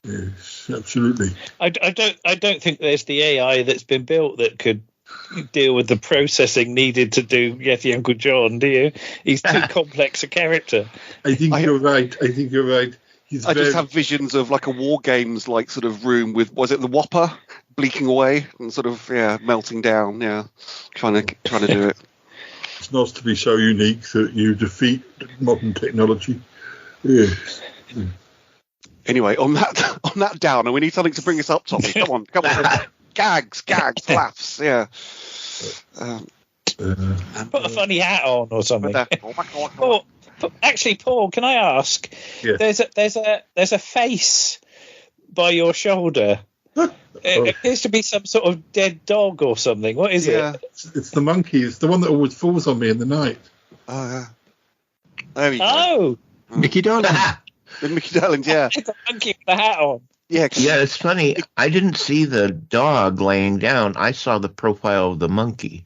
yes, absolutely. I don't think there's the AI that's been built that could deal with the processing needed to do Yeti Uncle John, do you? He's too complex a character. I think you're right. I just have visions of like a War Games like sort of room with, was it the Whopper bleaking away and sort of melting down, trying to do it. It's nice to be so unique that you defeat modern technology. Yes. Anyway, on that downer, we need something to bring us up, Tommy. Come on. Gags, laughs, Put a funny hat on or something. Actually, Paul, can I ask? Yeah. There's a face by your shoulder. It appears to be some sort of dead dog or something. What is it? It's the monkey. It's the one that always falls on me in the night. Oh, yeah. There we go. Oh, Mickey Darling. The Mickey Darling, yeah. It's a monkey with the hat on. Yeah, it's funny. I didn't see the dog laying down. I saw the profile of the monkey.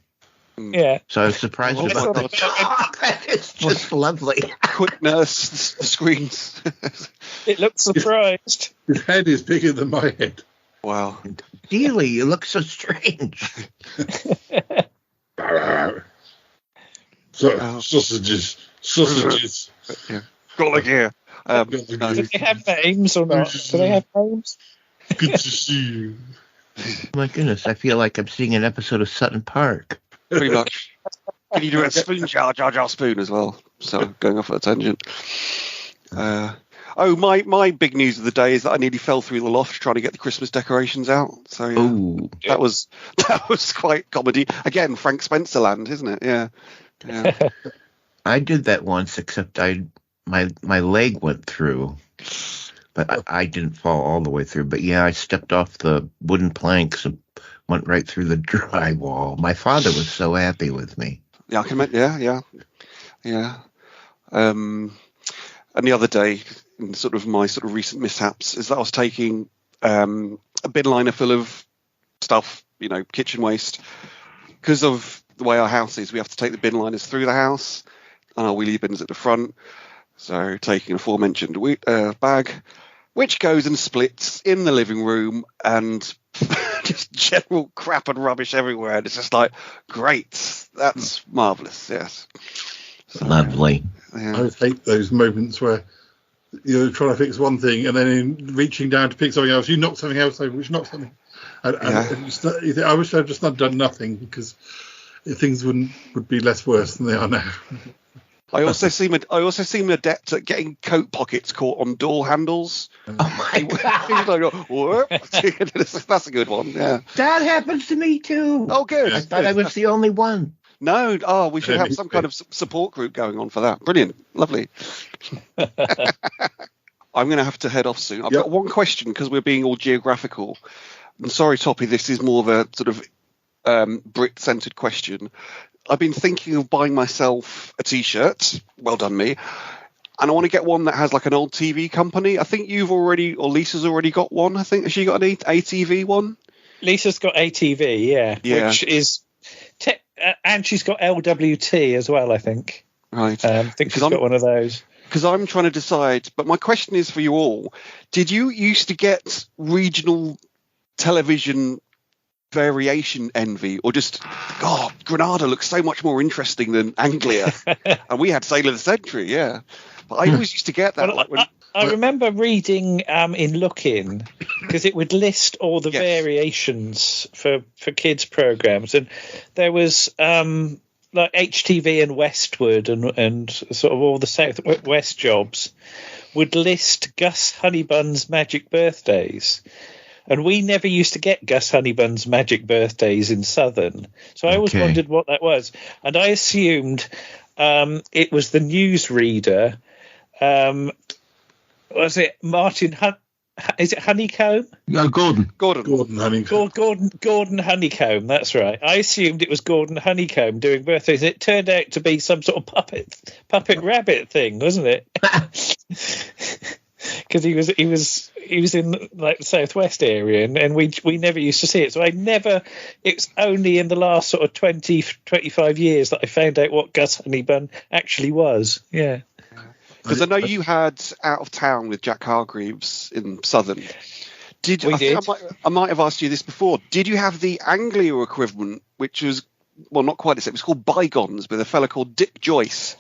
Yeah. So I was surprised about the dog. It's just lovely. Quick nurse the screens. It looks surprised. His head is bigger than my head. Wow. Dealey, you look so strange. Sausages. Yeah. Got like here. Do they have names or not? Do they have names? Good to see you. My goodness, I feel like I'm seeing an episode of Sutton Park. Pretty much. Can you do a spoon jar spoon as well? So going off at a tangent. My big news of the day is that I nearly fell through the loft trying to get the Christmas decorations out. So that was quite comedy. Again, Frank Spencer land, isn't it? Yeah. I did that once, except my leg went through, but I didn't fall all the way through. But I stepped off the wooden planks and went right through the drywall. My father was so happy with me. Yeah, I can imagine. Yeah. And the other day, in sort of my sort of recent mishaps, is that I was taking a bin liner full of stuff, kitchen waste. Because of the way our house is, we have to take the bin liners through the house, and our wheelie bins at the front. So taking an aforementioned bag, which goes and splits in the living room, and just general crap and rubbish everywhere. And it's just like, great, that's marvellous, yes. So, lovely. I would hate those moments where you're trying to fix one thing, and then in reaching down to pick something else, you knock something else over, which knocks something. And I wish I'd just not done nothing, because things would be less worse than they are now. I also seem adept at getting coat pockets caught on door handles. Oh my god! That's a good one. Yeah, that happens to me too. Oh, good. I thought I was the only one. No. Oh, we should have some kind of support group going on for that. Brilliant. Lovely. I'm going to have to head off soon. I've got one question because we're being all geographical. I'm sorry, Toppy. This is more of a sort of Brit-centered question. I've been thinking of buying myself a T-shirt. Well done, me. And I want to get one that has like an old TV company. I think Lisa's already got one. I think. Has she got an ATV one? Lisa's got ATV, yeah. Which is... and she's got LWT as well, I think. Right. I think she's got one of those. Because I'm trying to decide. But my question is for you all. Did you used to get regional television variation envy, or just, God, Granada looks so much more interesting than Anglia? And we had Sailor of the Century, yeah. But I always used to get that. I remember reading in Lookin' because it would list all the variations for kids programs, and there was like HTV and Westwood and sort of all the South West jobs would list Gus Honeybun's Magic Birthdays. And we never used to get Gus Honeybun's Magic Birthdays in Southern. So I always wondered what that was. And I assumed it was the newsreader. Was it Martin is it Honeycomb? No, Gordon Honeycomb. Gordon Honeycomb, that's right. I assumed it was Gordon Honeycomb doing birthdays. It turned out to be some sort of puppet rabbit thing, wasn't it? Because he was in like the Southwest area, and we never used to see it. So it's only in the last sort of 25 years that I found out what Gus Honeybun actually was. Yeah. Because I know you had Out of Town with Jack Hargreaves in Southern. I might have asked you this before. Did you have the Anglia equivalent, which was, well, not quite the same. It was called Bygones with a fella called Dick Joyce.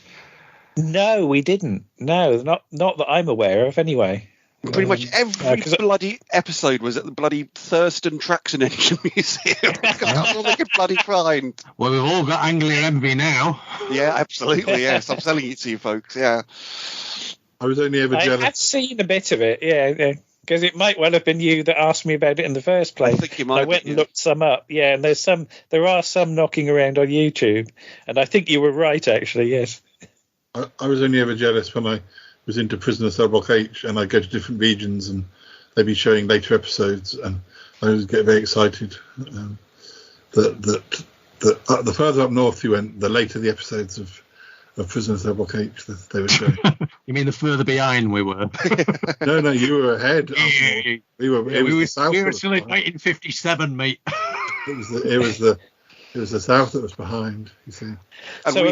No, we didn't. No, not that I'm aware of, anyway. Pretty much every bloody episode was at the bloody Thurston Traction Engine Museum. That's all they could bloody find. Well, we've all got Anglia Envy now. Yeah, absolutely. Yes, I'm selling it to you folks. Yeah. I was only ever jealous. I had seen a bit of it. Yeah. Because it might well have been you that asked me about it in the first place. I think you might. I went and looked some up. Yeah, and there are some knocking around on YouTube, and I think you were right, actually. Yes. I was only ever jealous when I was into Prisoner Cell Block H, and I'd go to different regions and they'd be showing later episodes, and I always get very excited that the further up north you went, the later the episodes of Prisoner Cell Block H that they were showing. You mean the further behind we were? No, you were ahead. We were still in 1957, mate. It was the South that was behind. You see. So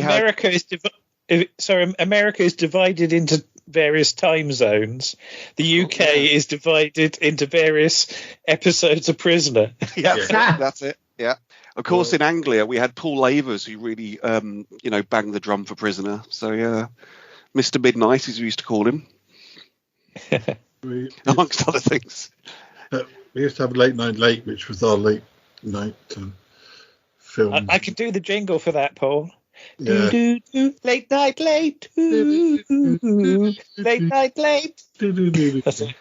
America is divided into various time zones. The UK is divided into various episodes of Prisoner. Yeah, that's it. Yeah. Of course, in Anglia, we had Paul Lavers, who really, banged the drum for Prisoner. So, yeah, Mr. Midnight, as we used to call him, amongst other things. We used to have Late Night Late, which was our late night film. I could do the jingle for that, Paul. Yeah. Late night late. Late night late. That's it.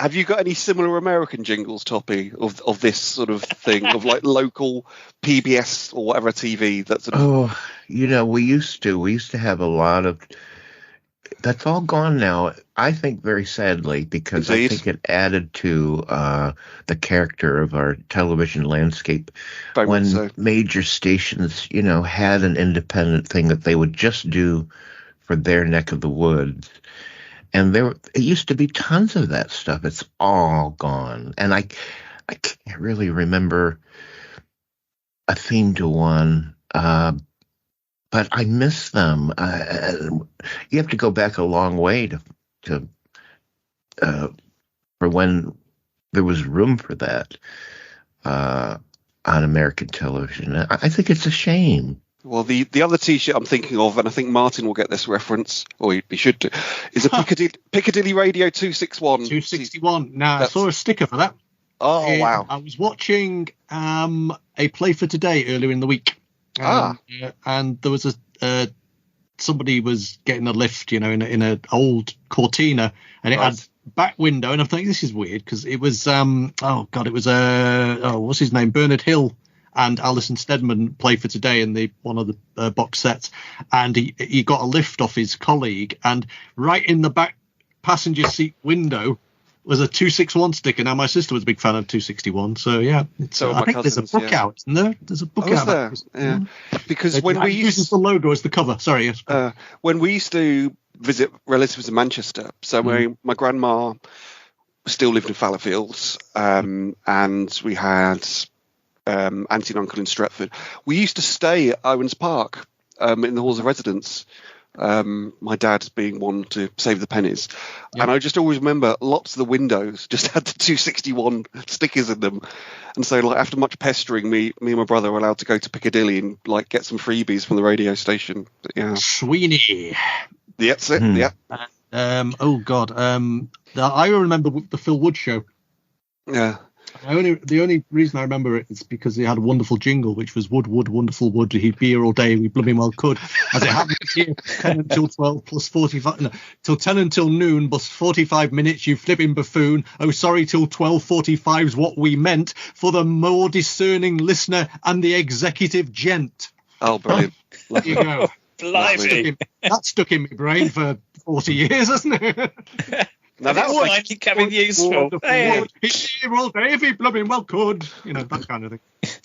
Have you got any similar American jingles, Toppy, of this sort of thing, of like local PBS or whatever TV? That's we used to have a lot of. That's all gone now. I think very sadly, because I think it added to the character of our television landscape. When major stations, had an independent thing that they would just do for their neck of the woods. And it used to be tons of that stuff. It's all gone. And I can't really remember a theme to one. But I miss them. You have to go back a long way to for when there was room for that on American television. I think it's a shame. Well, the other T-shirt I'm thinking of, and I think Martin will get this reference, or he should do, is a Piccadilly Radio 261. 261. Now, I saw a sticker for that. Oh, wow. I was watching a Play for Today earlier in the week. And there was somebody was getting a lift, in an old Cortina, and it had back window, and I'm thinking this is weird because it was what's his name, Bernard Hill and Alison Steadman Play for Today in one of the box sets, and he got a lift off his colleague, and right in the back passenger seat window was a 261 sticker. Now, my sister was a big fan of 261, so yeah. I think there's a book out, isn't there? There's a book out. There? Yeah. Because when we uses the logo as the cover. Sorry, yes. When we used to visit relatives in Manchester, so my grandma still lived in Fallowfields, and we had auntie and uncle in Stretford. We used to stay at Owens Park in the halls of residence. My dad being one to save the pennies, and I just always remember lots of the windows just had the 261 stickers in them, and so like after much pestering, me and my brother were allowed to go to Piccadilly and like get some freebies from the radio station. But, yeah, Sweeney. Yeah, that's it. Yeah. I remember the Phil Wood show. Yeah. The only reason I remember it is because he had a wonderful jingle, which was Wood, wonderful Wood. He'd be here all day. We blooming well could. As it happened here, 10 until 12 plus 45. No, till 10 until noon plus 45 minutes. You flipping buffoon. Oh, sorry, till 12:45's what we meant for the more discerning listener and the executive gent. Oh, brilliant! There you go. Blimey. That stuck in my brain for 40 years, hasn't it? Now that's like becoming useful. He's here all day if he blooming well could. That kind of thing.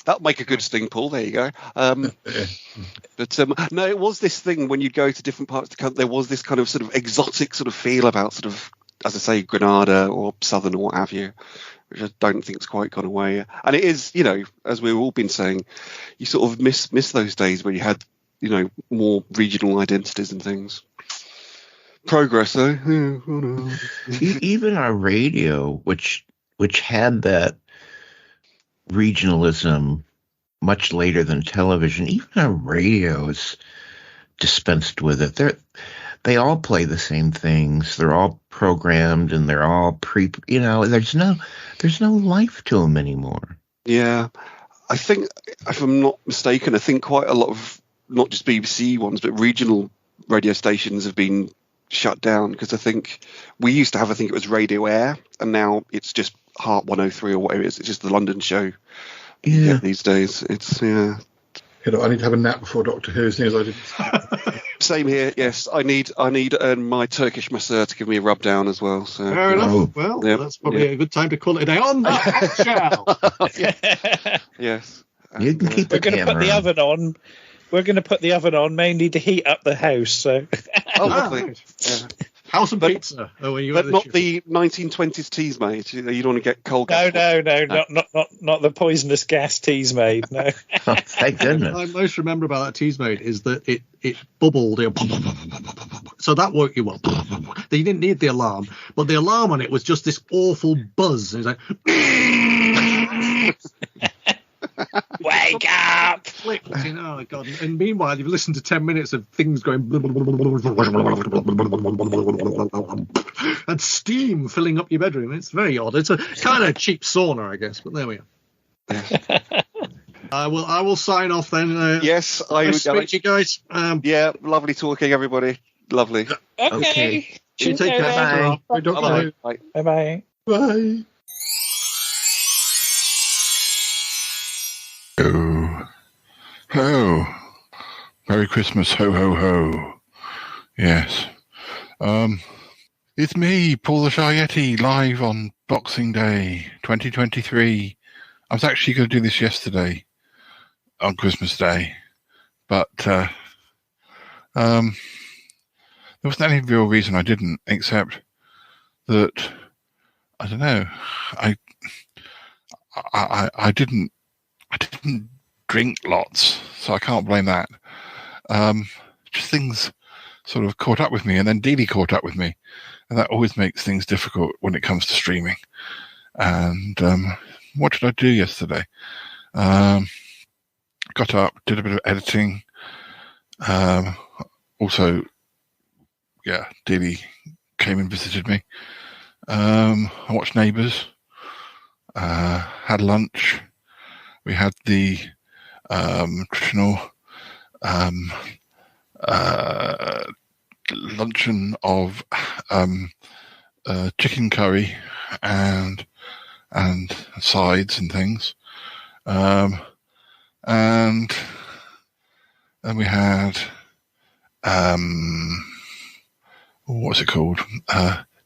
That'll make a good sting, Paul. There you go. But no, it was this thing when you go to different parts of the country. There was this kind of sort of exotic sort of feel about sort of, as I say, Granada or Southern or what have you, which I don't think has quite gone away. And it is, as we've all been saying, you sort of miss those days where you had, more regional identities and things. Progress, though. Even our radio, which had that regionalism much later than television, even our radio is dispensed with it. They all play the same things. They're all programmed and they're all there's no life to them anymore. Yeah, I think, if I'm not mistaken, I think quite a lot of not just BBC ones, but regional radio stations have been shut down, because I think we used to have, I think it was Radio Air, and now it's just Heart 103 or whatever it is. It's just the London show. Yeah, these days it's I need to have a nap before Doctor Who. As I did. Same here. Yes, I need my Turkish masseur to give me a rub down as well. So fair enough. Well, that's probably a good time to call it a day on that shall. Yes, you can keep. We're going to put the oven on. We're going to put the oven on mainly to heat up the house. So. Lovely. Yeah. House and pizza. But not the 1920s teas made. You don't want to get cold. No, not the poisonous gas teas made. No. Thank goodness. What I most remember about that teas made is that it bubbled. So that woke you up. You didn't need the alarm, but the alarm on it was just this awful buzz. It was like. Wake up! Clicked, oh God! And meanwhile, you've listened to 10 minutes of things going and steam filling up your bedroom. It's very odd. It's a kind of cheap sauna, I guess. But there we are. I will sign off then. Yes, I will. Speak to you guys. Yeah, lovely talking, everybody. Lovely. Okay. You take care. Bye. Bye. Bye. Ho. Merry Christmas, ho, ho, ho. Yes. It's me, Paul the Shy Yeti, live on Boxing Day 2023. I was actually going to do this yesterday on Christmas Day, but there wasn't any real reason I didn't, except that, I don't know, I didn't drink lots, so I can't blame that. Just things sort of caught up with me, and then Dealey caught up with me, and that always makes things difficult when it comes to streaming. And what did I do yesterday? Got up, did a bit of editing. Also, Dealey came and visited me. I watched Neighbours. Had lunch. We had the traditional luncheon of chicken curry and sides and things, and then we had what's it called,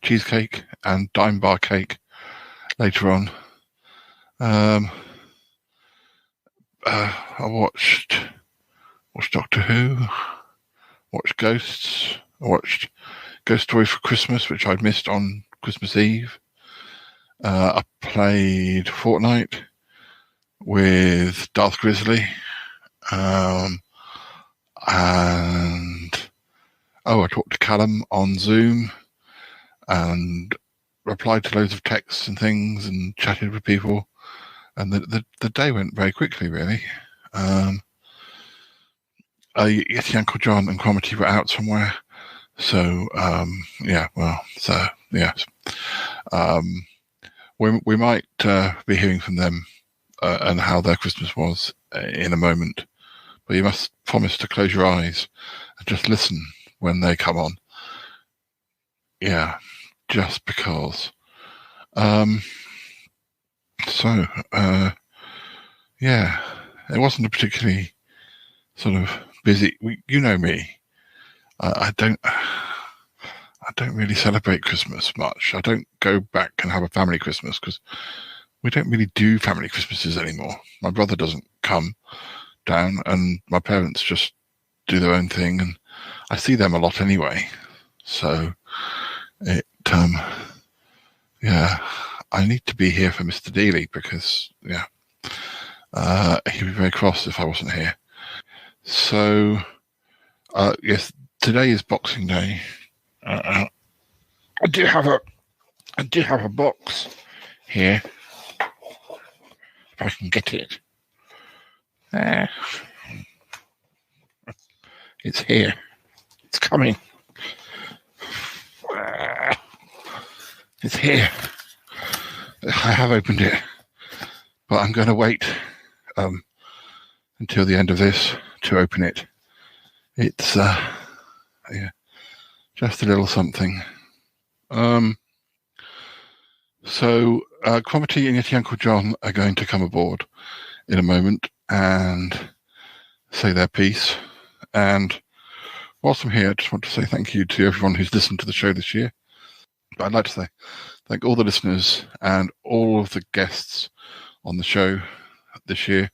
cheesecake and dime bar cake later on. I watched Doctor Who, watched Ghosts, I watched Ghost Story for Christmas, which I'd missed on Christmas Eve. I played Fortnite with Darth Grizzly, and I talked to Callum on Zoom and replied to loads of texts and things and chatted with people. And the day went very quickly, really. Yeti, Uncle John and Cromitty were out somewhere. So, we might be hearing from them and how their Christmas was in a moment. But you must promise to close your eyes and just listen when they come on. Yeah, just because. Yeah, it wasn't a particularly sort of busy. You know me. I don't really celebrate Christmas much. I don't go back and have a family Christmas because we don't really do family Christmases anymore. My brother doesn't come down, and my parents just do their own thing, and I see them a lot anyway. So I need to be here for Mr. Dealey because he'd be very cross if I wasn't here. So yes, today is Boxing Day. I do have a box here. If I can get it. It's here. It's coming. It's here. I have opened it, but I'm going to wait until the end of this to open it. It's just a little something. So Cromitty and Yeti Uncle John are going to come aboard in a moment and say their piece. And whilst I'm here, I just want to say thank you to everyone who's listened to the show this year. But I'd like to say thank all the listeners and all of the guests on the show this year,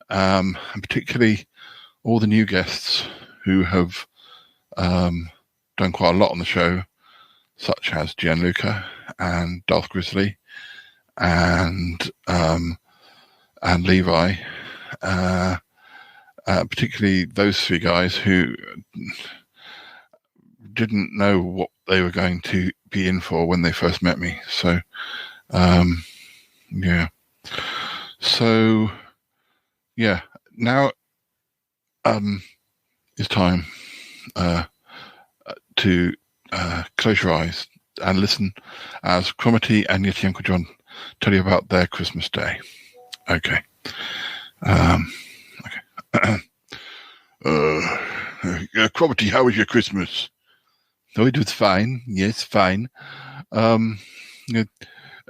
and particularly all the new guests who have done quite a lot on the show, such as Gianluca and Darth Grizzly and Levi, particularly those three guys who didn't know what they were going to be in for when they first met me. So, now it's time to close your eyes and listen as Cromitty and Yeti Uncle John tell you about their Christmas day. Okay. Cromitty, how was your Christmas? Oh, it was fine. Yes, fine. I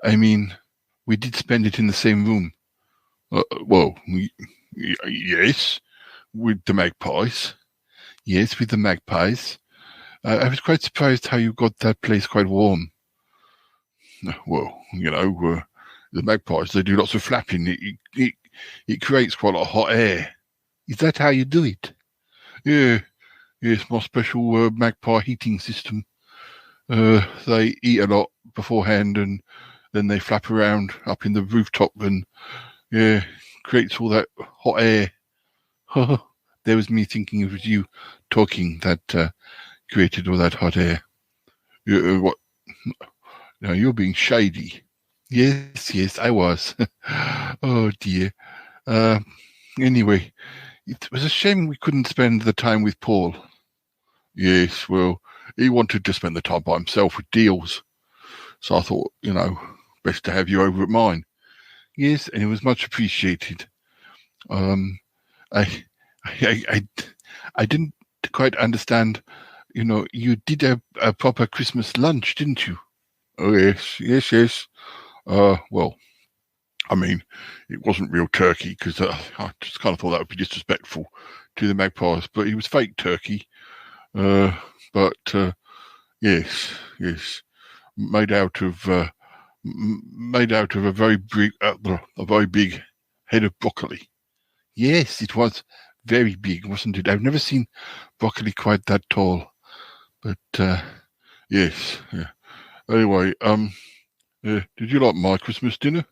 mean, we did spend it in the same room. Yes, with the magpies. Yes, with the magpies. I was quite surprised how you got that place quite warm. Well, the magpies, they do lots of flapping. It creates quite a lot of hot air. Is that how you do it? Yeah. Yes, my special magpie heating system. They eat a lot beforehand and then they flap around up in the rooftop and, creates all that hot air. There was me thinking it was you talking that created all that hot air. What? No, you're being shady. Yes, I was. Oh, dear. Anyway, it was a shame we couldn't spend the time with Paul. Yes, well, he wanted to spend the time by himself with deals. So I thought, best to have you over at mine. Yes, and it was much appreciated. I didn't quite understand, you did a proper Christmas lunch, didn't you? Oh, yes. Well, I mean, it wasn't real turkey because I just kind of thought that would be disrespectful to the magpies, but it was fake turkey. Yes, made out of a very big head of broccoli. Yes, it was very big, wasn't it? I've never seen broccoli quite that tall, but yes. Yeah. Anyway, did you like my Christmas dinner?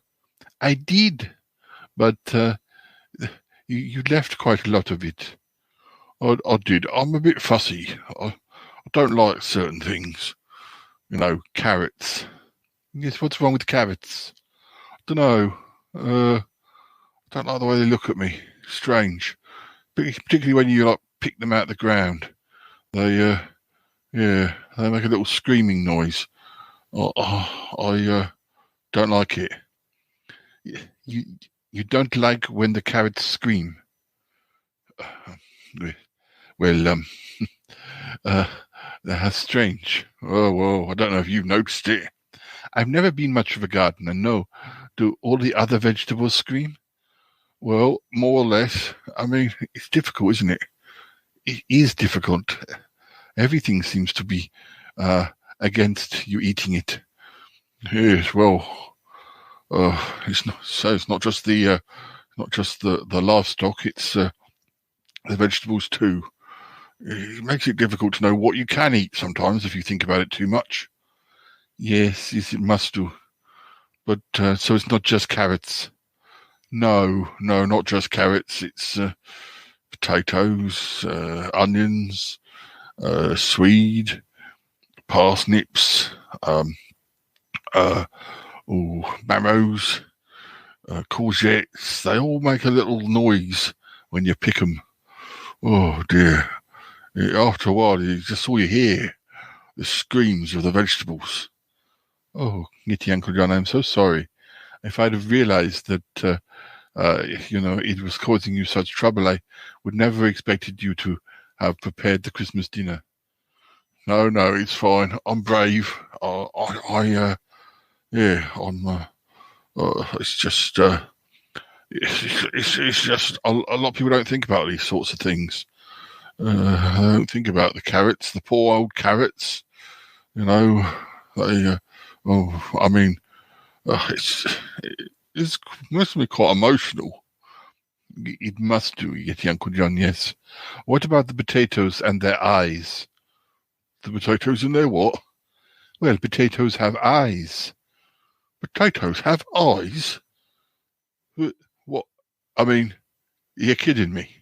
I did, but you left quite a lot of it. I did. I'm a bit fussy. I don't like certain things. Carrots. Yes, what's wrong with carrots? I don't know. I don't like the way they look at me. Strange. Particularly when you pick them out of the ground. They make a little screaming noise. I don't like it. You don't like when the carrots scream. Well, that's strange. Oh, well, I don't know if you've noticed it. I've never been much of a gardener, no. Do all the other vegetables scream? Well, more or less. I mean, it's difficult, isn't it? It is difficult. Everything seems to be against you eating it. Yes, well, it's not just the livestock. It's the vegetables too. It makes it difficult to know what you can eat sometimes if you think about it too much. Yes, it must do. But so it's not just carrots. No, not just carrots. It's potatoes, onions, swede, parsnips, marrows, courgettes. They all make a little noise when you pick them. Oh dear. After a while, just all you hear the screams of the vegetables. Oh, Yeti Uncle John, I'm so sorry. If I'd have realized that, it was causing you such trouble, I would never have expected you to have prepared the Christmas dinner. No, it's fine. I'm brave. It's just, it's just a lot of people don't think about these sorts of things. They don't think about the carrots, the poor old carrots. It's must be quite emotional. It must do, Yeti Uncle John, yes. What about the potatoes and their eyes? The potatoes and their what? Well, potatoes have eyes. Potatoes have eyes? What? I mean, you're kidding me.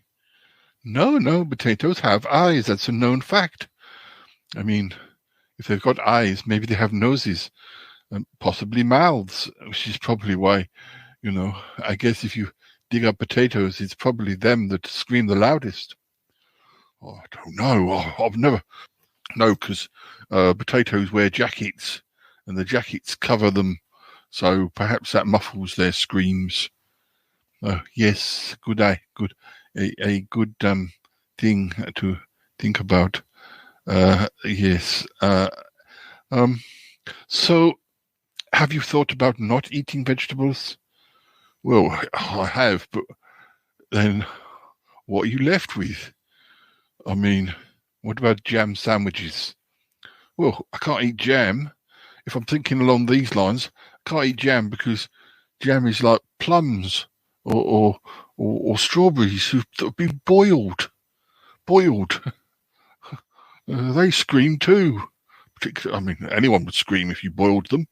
No, potatoes have eyes. That's a known fact. I mean, if they've got eyes, maybe they have noses and possibly mouths, which is probably why, I guess if you dig up potatoes, it's probably them that scream the loudest. Oh, I don't know. I've never... No, because potatoes wear jackets and the jackets cover them, so perhaps that muffles their screams. Yes, good. A good thing to think about. Yes. So, have you thought about not eating vegetables? Well, I have, but then what are you left with? I mean, what about jam sandwiches? Well, I can't eat jam. If I'm thinking along these lines, I can't eat jam because jam is like plums or strawberries who've been boiled. They scream too. I mean, anyone would scream if you boiled them.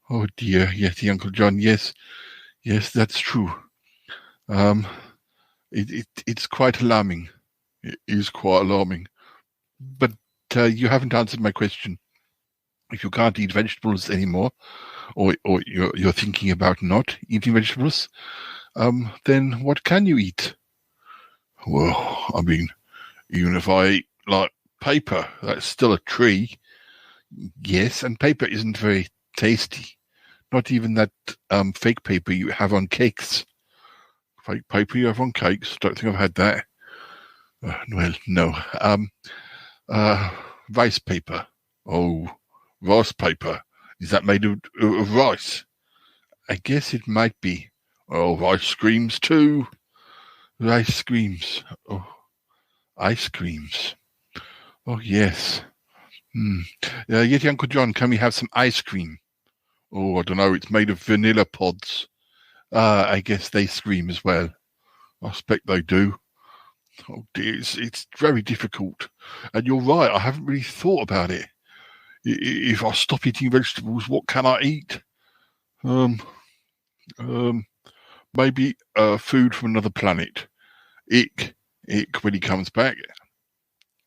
Oh dear, Yeti Uncle John. Yes, that's true. It's quite alarming. It is quite alarming. But you haven't answered my question. If you can't eat vegetables anymore, or you're thinking about not eating vegetables, then what can you eat? Well, I mean, even if I eat like paper, that's still a tree. Yes, and paper isn't very tasty. Not even that fake paper you have on cakes. Fake paper you have on cakes. Don't think I've had that. Well, no. Rice paper. Oh, rice paper. Is that made of rice? I guess it might be. Oh, ice creams too. Ice creams. Oh, ice creams. Oh, yes. Yeti Uncle John, can we have some ice cream? Oh, I don't know. It's made of vanilla pods. I guess they scream as well. I expect they do. Oh dear, it's very difficult. And you're right, I haven't really thought about it. If I stop eating vegetables, what can I eat? Maybe food from another planet. Ick, when he comes back,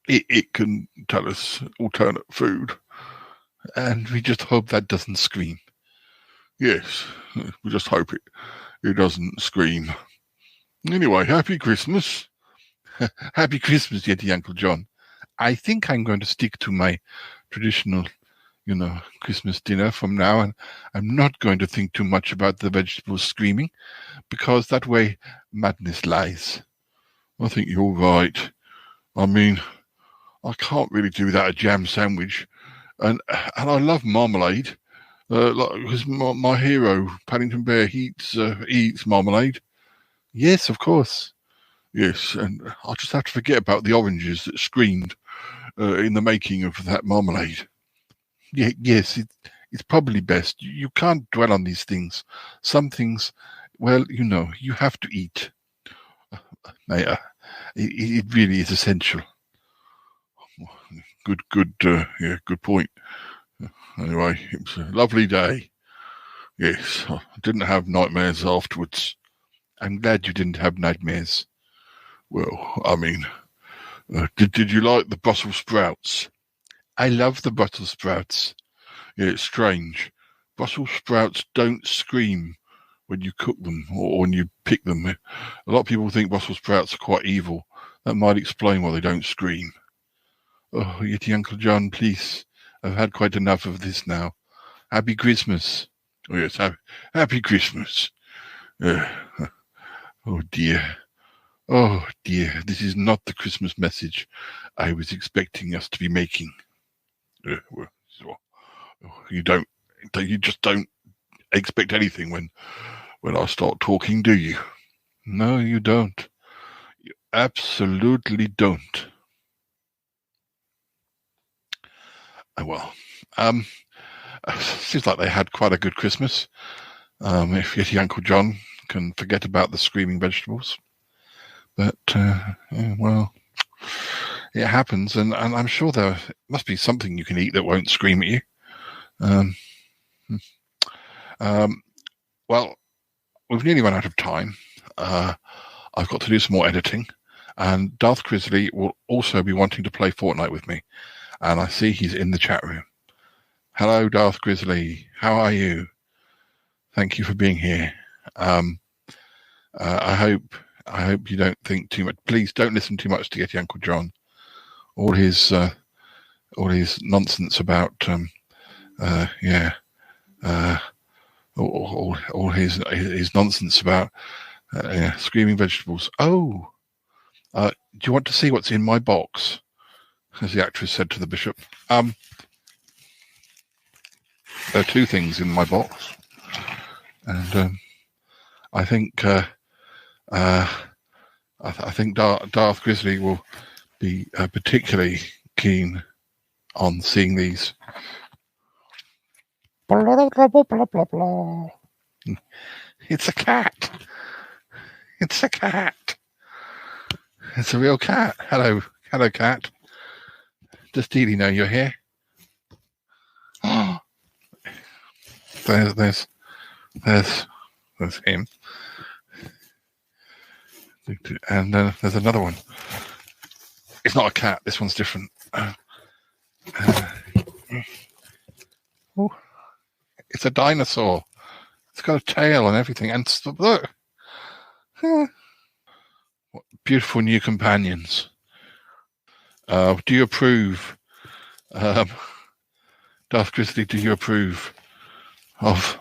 it can tell us alternate food. And we just hope that doesn't scream. Yes, we just hope it doesn't scream. Anyway, happy Christmas. Happy Christmas, Yeti Uncle John. I think I'm going to stick to my traditional Christmas dinner from now, and I'm not going to think too much about the vegetables screaming, because that way madness lies. I think you're right. I mean, I can't really do without a jam sandwich, and I love marmalade. Because my hero, Paddington Bear, eats marmalade. Yes, of course. Yes, and I'll just have to forget about the oranges that screamed in the making of that marmalade. Yes, it's probably best. You can't dwell on these things. Some things, well, you have to eat. It really is essential. Good point. Anyway, it was a lovely day. Yes, I didn't have nightmares afterwards. I'm glad you didn't have nightmares. Well, I mean, did you like the Brussels sprouts? I love the Brussels sprouts. Yeah, it's strange. Brussels sprouts don't scream when you cook them or when you pick them. A lot of people think Brussels sprouts are quite evil. That might explain why they don't scream. Oh, Yeti Uncle John, please. I've had quite enough of this now. Happy Christmas. Oh, yes, happy Christmas. Oh, dear. Oh, dear. This is not the Christmas message I was expecting us to be making. You just don't expect anything when I start talking, do you? No, you don't. You absolutely don't. Oh, well, seems like they had quite a good Christmas. If Yeti Uncle John can forget about the screaming vegetables. But, well, it happens, and I'm sure there must be something you can eat that won't scream at you. Well, we've nearly run out of time. I've got to do some more editing, and Darth Grizzly will also be wanting to play Fortnite with me, and I see he's in the chat room. Hello, Darth Grizzly. How are you? Thank you for being here. I hope you don't think too much. Please don't listen too much to Yeti Uncle John. All his nonsense about all his nonsense about screaming vegetables. Oh, do you want to see what's in my box? As the actress said to the bishop. There are two things in my box, and I think Darth Grizzly will be particularly keen on seeing these. It's a cat. It's a cat. It's a real cat. Hello, cat. Does Dealey know you're here? There's him. And then there's another one. It's not a cat. This one's different. It's a dinosaur. It's got a tail and everything. And look. What beautiful new companions. Do you approve? Darth Grizzly, do you approve of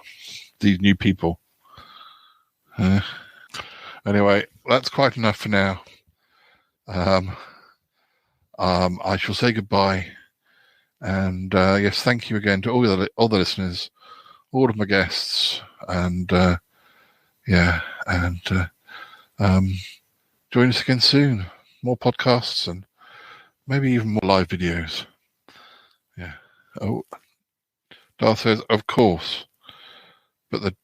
these new people? Anyway, that's quite enough for now. I shall say goodbye, and yes, thank you again to all the listeners, all of my guests, and join us again soon. More podcasts and maybe even more live videos. Yeah. Oh, Darth says, of course, but the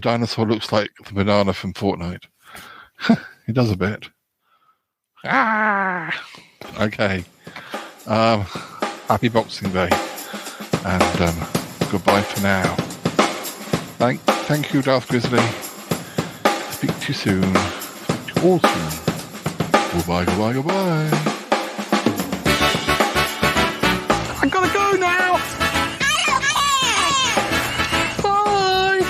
dinosaur looks like the banana from Fortnite. He does a bit. Ah. Okay. Happy Boxing Day, and goodbye for now. Thank you, Darth Grizzly. Speak to you soon. Speak to you all soon. Goodbye. I gotta go now. Bye.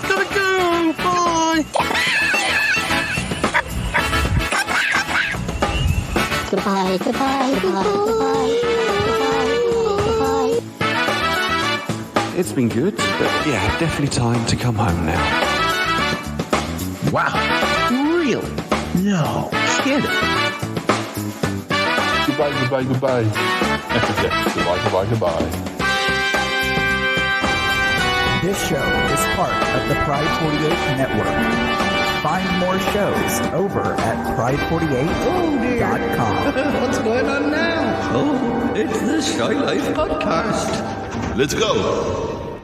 Gotta go. Bye. Goodbye, goodbye, goodbye, goodbye, goodbye. It's been good, but yeah, definitely time to come home now. Wow. Really? No. Kidding. Goodbye, goodbye, goodbye. Goodbye, goodbye, goodbye. This show is part of the Pride 48 network. Find more shows over at pride48.com. What's going on now? Oh, it's the Shy Life podcast. Let's go.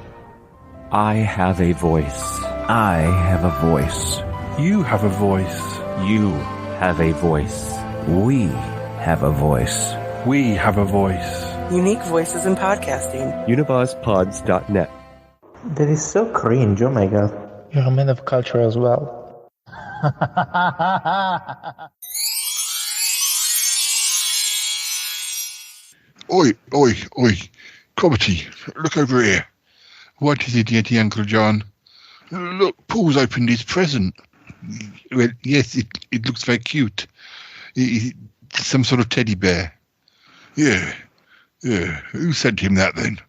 I have a voice. I have a voice. You have a voice. You have a voice. We have a voice. We have a voice. Unique voices in podcasting. UnivazPods.net. That is so cringe, oh my god. You're a man of culture as well. Oi, oi, oi. Cromitty, look over here. What is it, Yeti, Uncle John? Look, Paul's opened his present. Well, yes, it looks very cute. It's some sort of teddy bear. Yeah. Who sent him that then?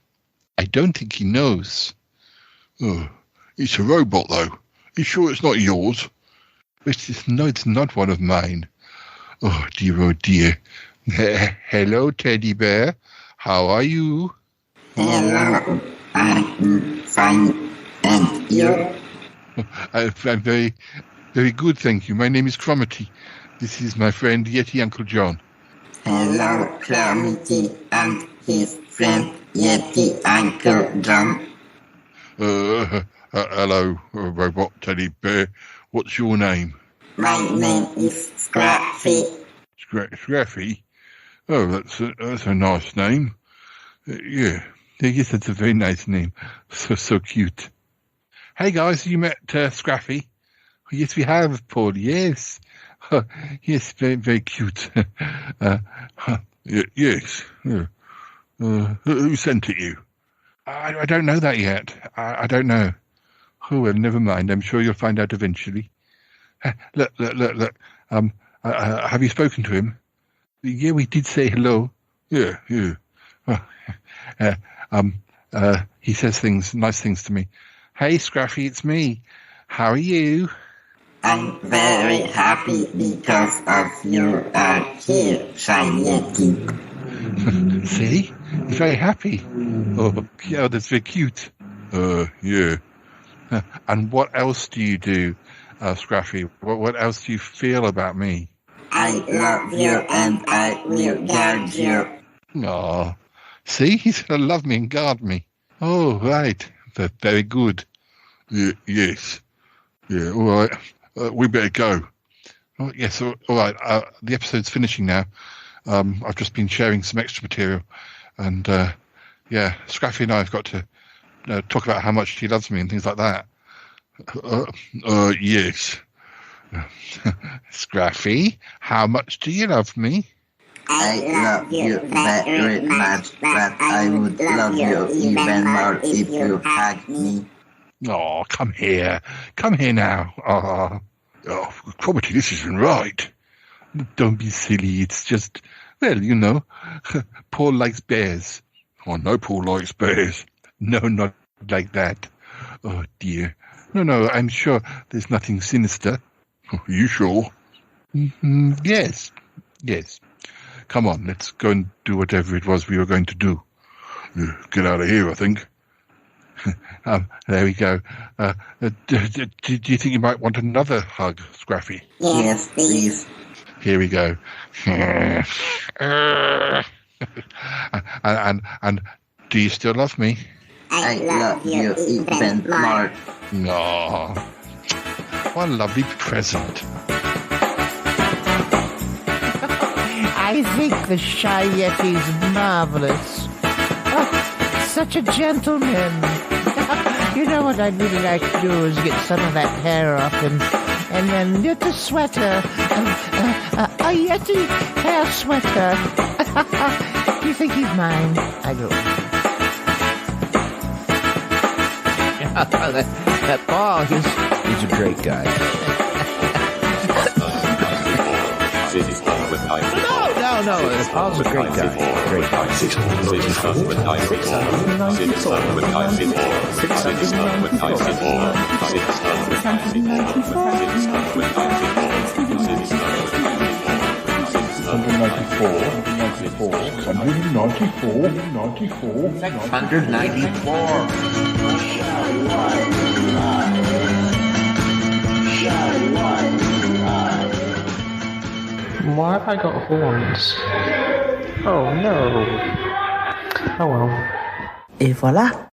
I don't think he knows. Oh, it's a robot though. You sure it's not yours? No, it's not one of mine. Oh dear. Hello, teddy bear. How are you? Hello, I'm fine. And you? I'm very, very good, thank you. My name is Cromitty. This is my friend Yeti, Uncle John. Hello, Cromitty and his friend Yeti, Uncle John. Hello, robot teddy bear. What's your name? My name is Scruffy. Scruffy? Oh, that's a nice name. Yeah, yes, that's a very nice name. So cute. Hey guys, you met Scruffy? Yes, we have, Paul. Yes. Yes, very, very cute. Yes. Who sent it you? I don't know that yet. I don't know. Oh, well, never mind. I'm sure you'll find out eventually. Look. Have you spoken to him? Yeah, we did say hello. Yeah. He says nice things to me. Hey, Scruffy, it's me. How are you? I'm very happy because of you are here, Shy Yeti. See? He's very happy. Oh, yeah, that's very cute. Yeah. And what else do you do, Scruffy? What else do you feel about me? I love you and I will guard you. Aw. See? He's going to love me and guard me. Oh, right. That's very good. Yes. Yeah, all right. We better go. Oh, yes, all right. The episode's finishing now. I've just been sharing some extra material. And, yeah, Scruffy and I have got to talk about how much he loves me and things like that. Yes. Scruffy, how much do you love me? I love you very much, but I would love you even more if you hugged me. Oh, come here. Come here now. Oh, Cromitty, this isn't right. Don't be silly. It's just, well, you know, Paul likes bears. Oh, no, Paul likes bears. No, not like that. Oh, dear. No, I'm sure there's nothing sinister. Are you sure? Mm-hmm. Yes. Come on, let's go and do whatever it was we were going to do. Get out of here, I think. There we go. Do you think you might want another hug, Scruffy? Yes, please. Here we go. And do you still love me? I love you even more. Aww. What a lovely present. I think the Shy Yeti's marvelous. Oh, such a gentleman. You know what I'd really like to do is get some of that hair off and then knit a sweater. A Yeti hair sweater. Do you think he's mine? I don't know. That Paul, he's a great guy. No, no. Paul's a great guy. Great guy. 694. Why have I got horns? Oh no. Oh well. Et voilà.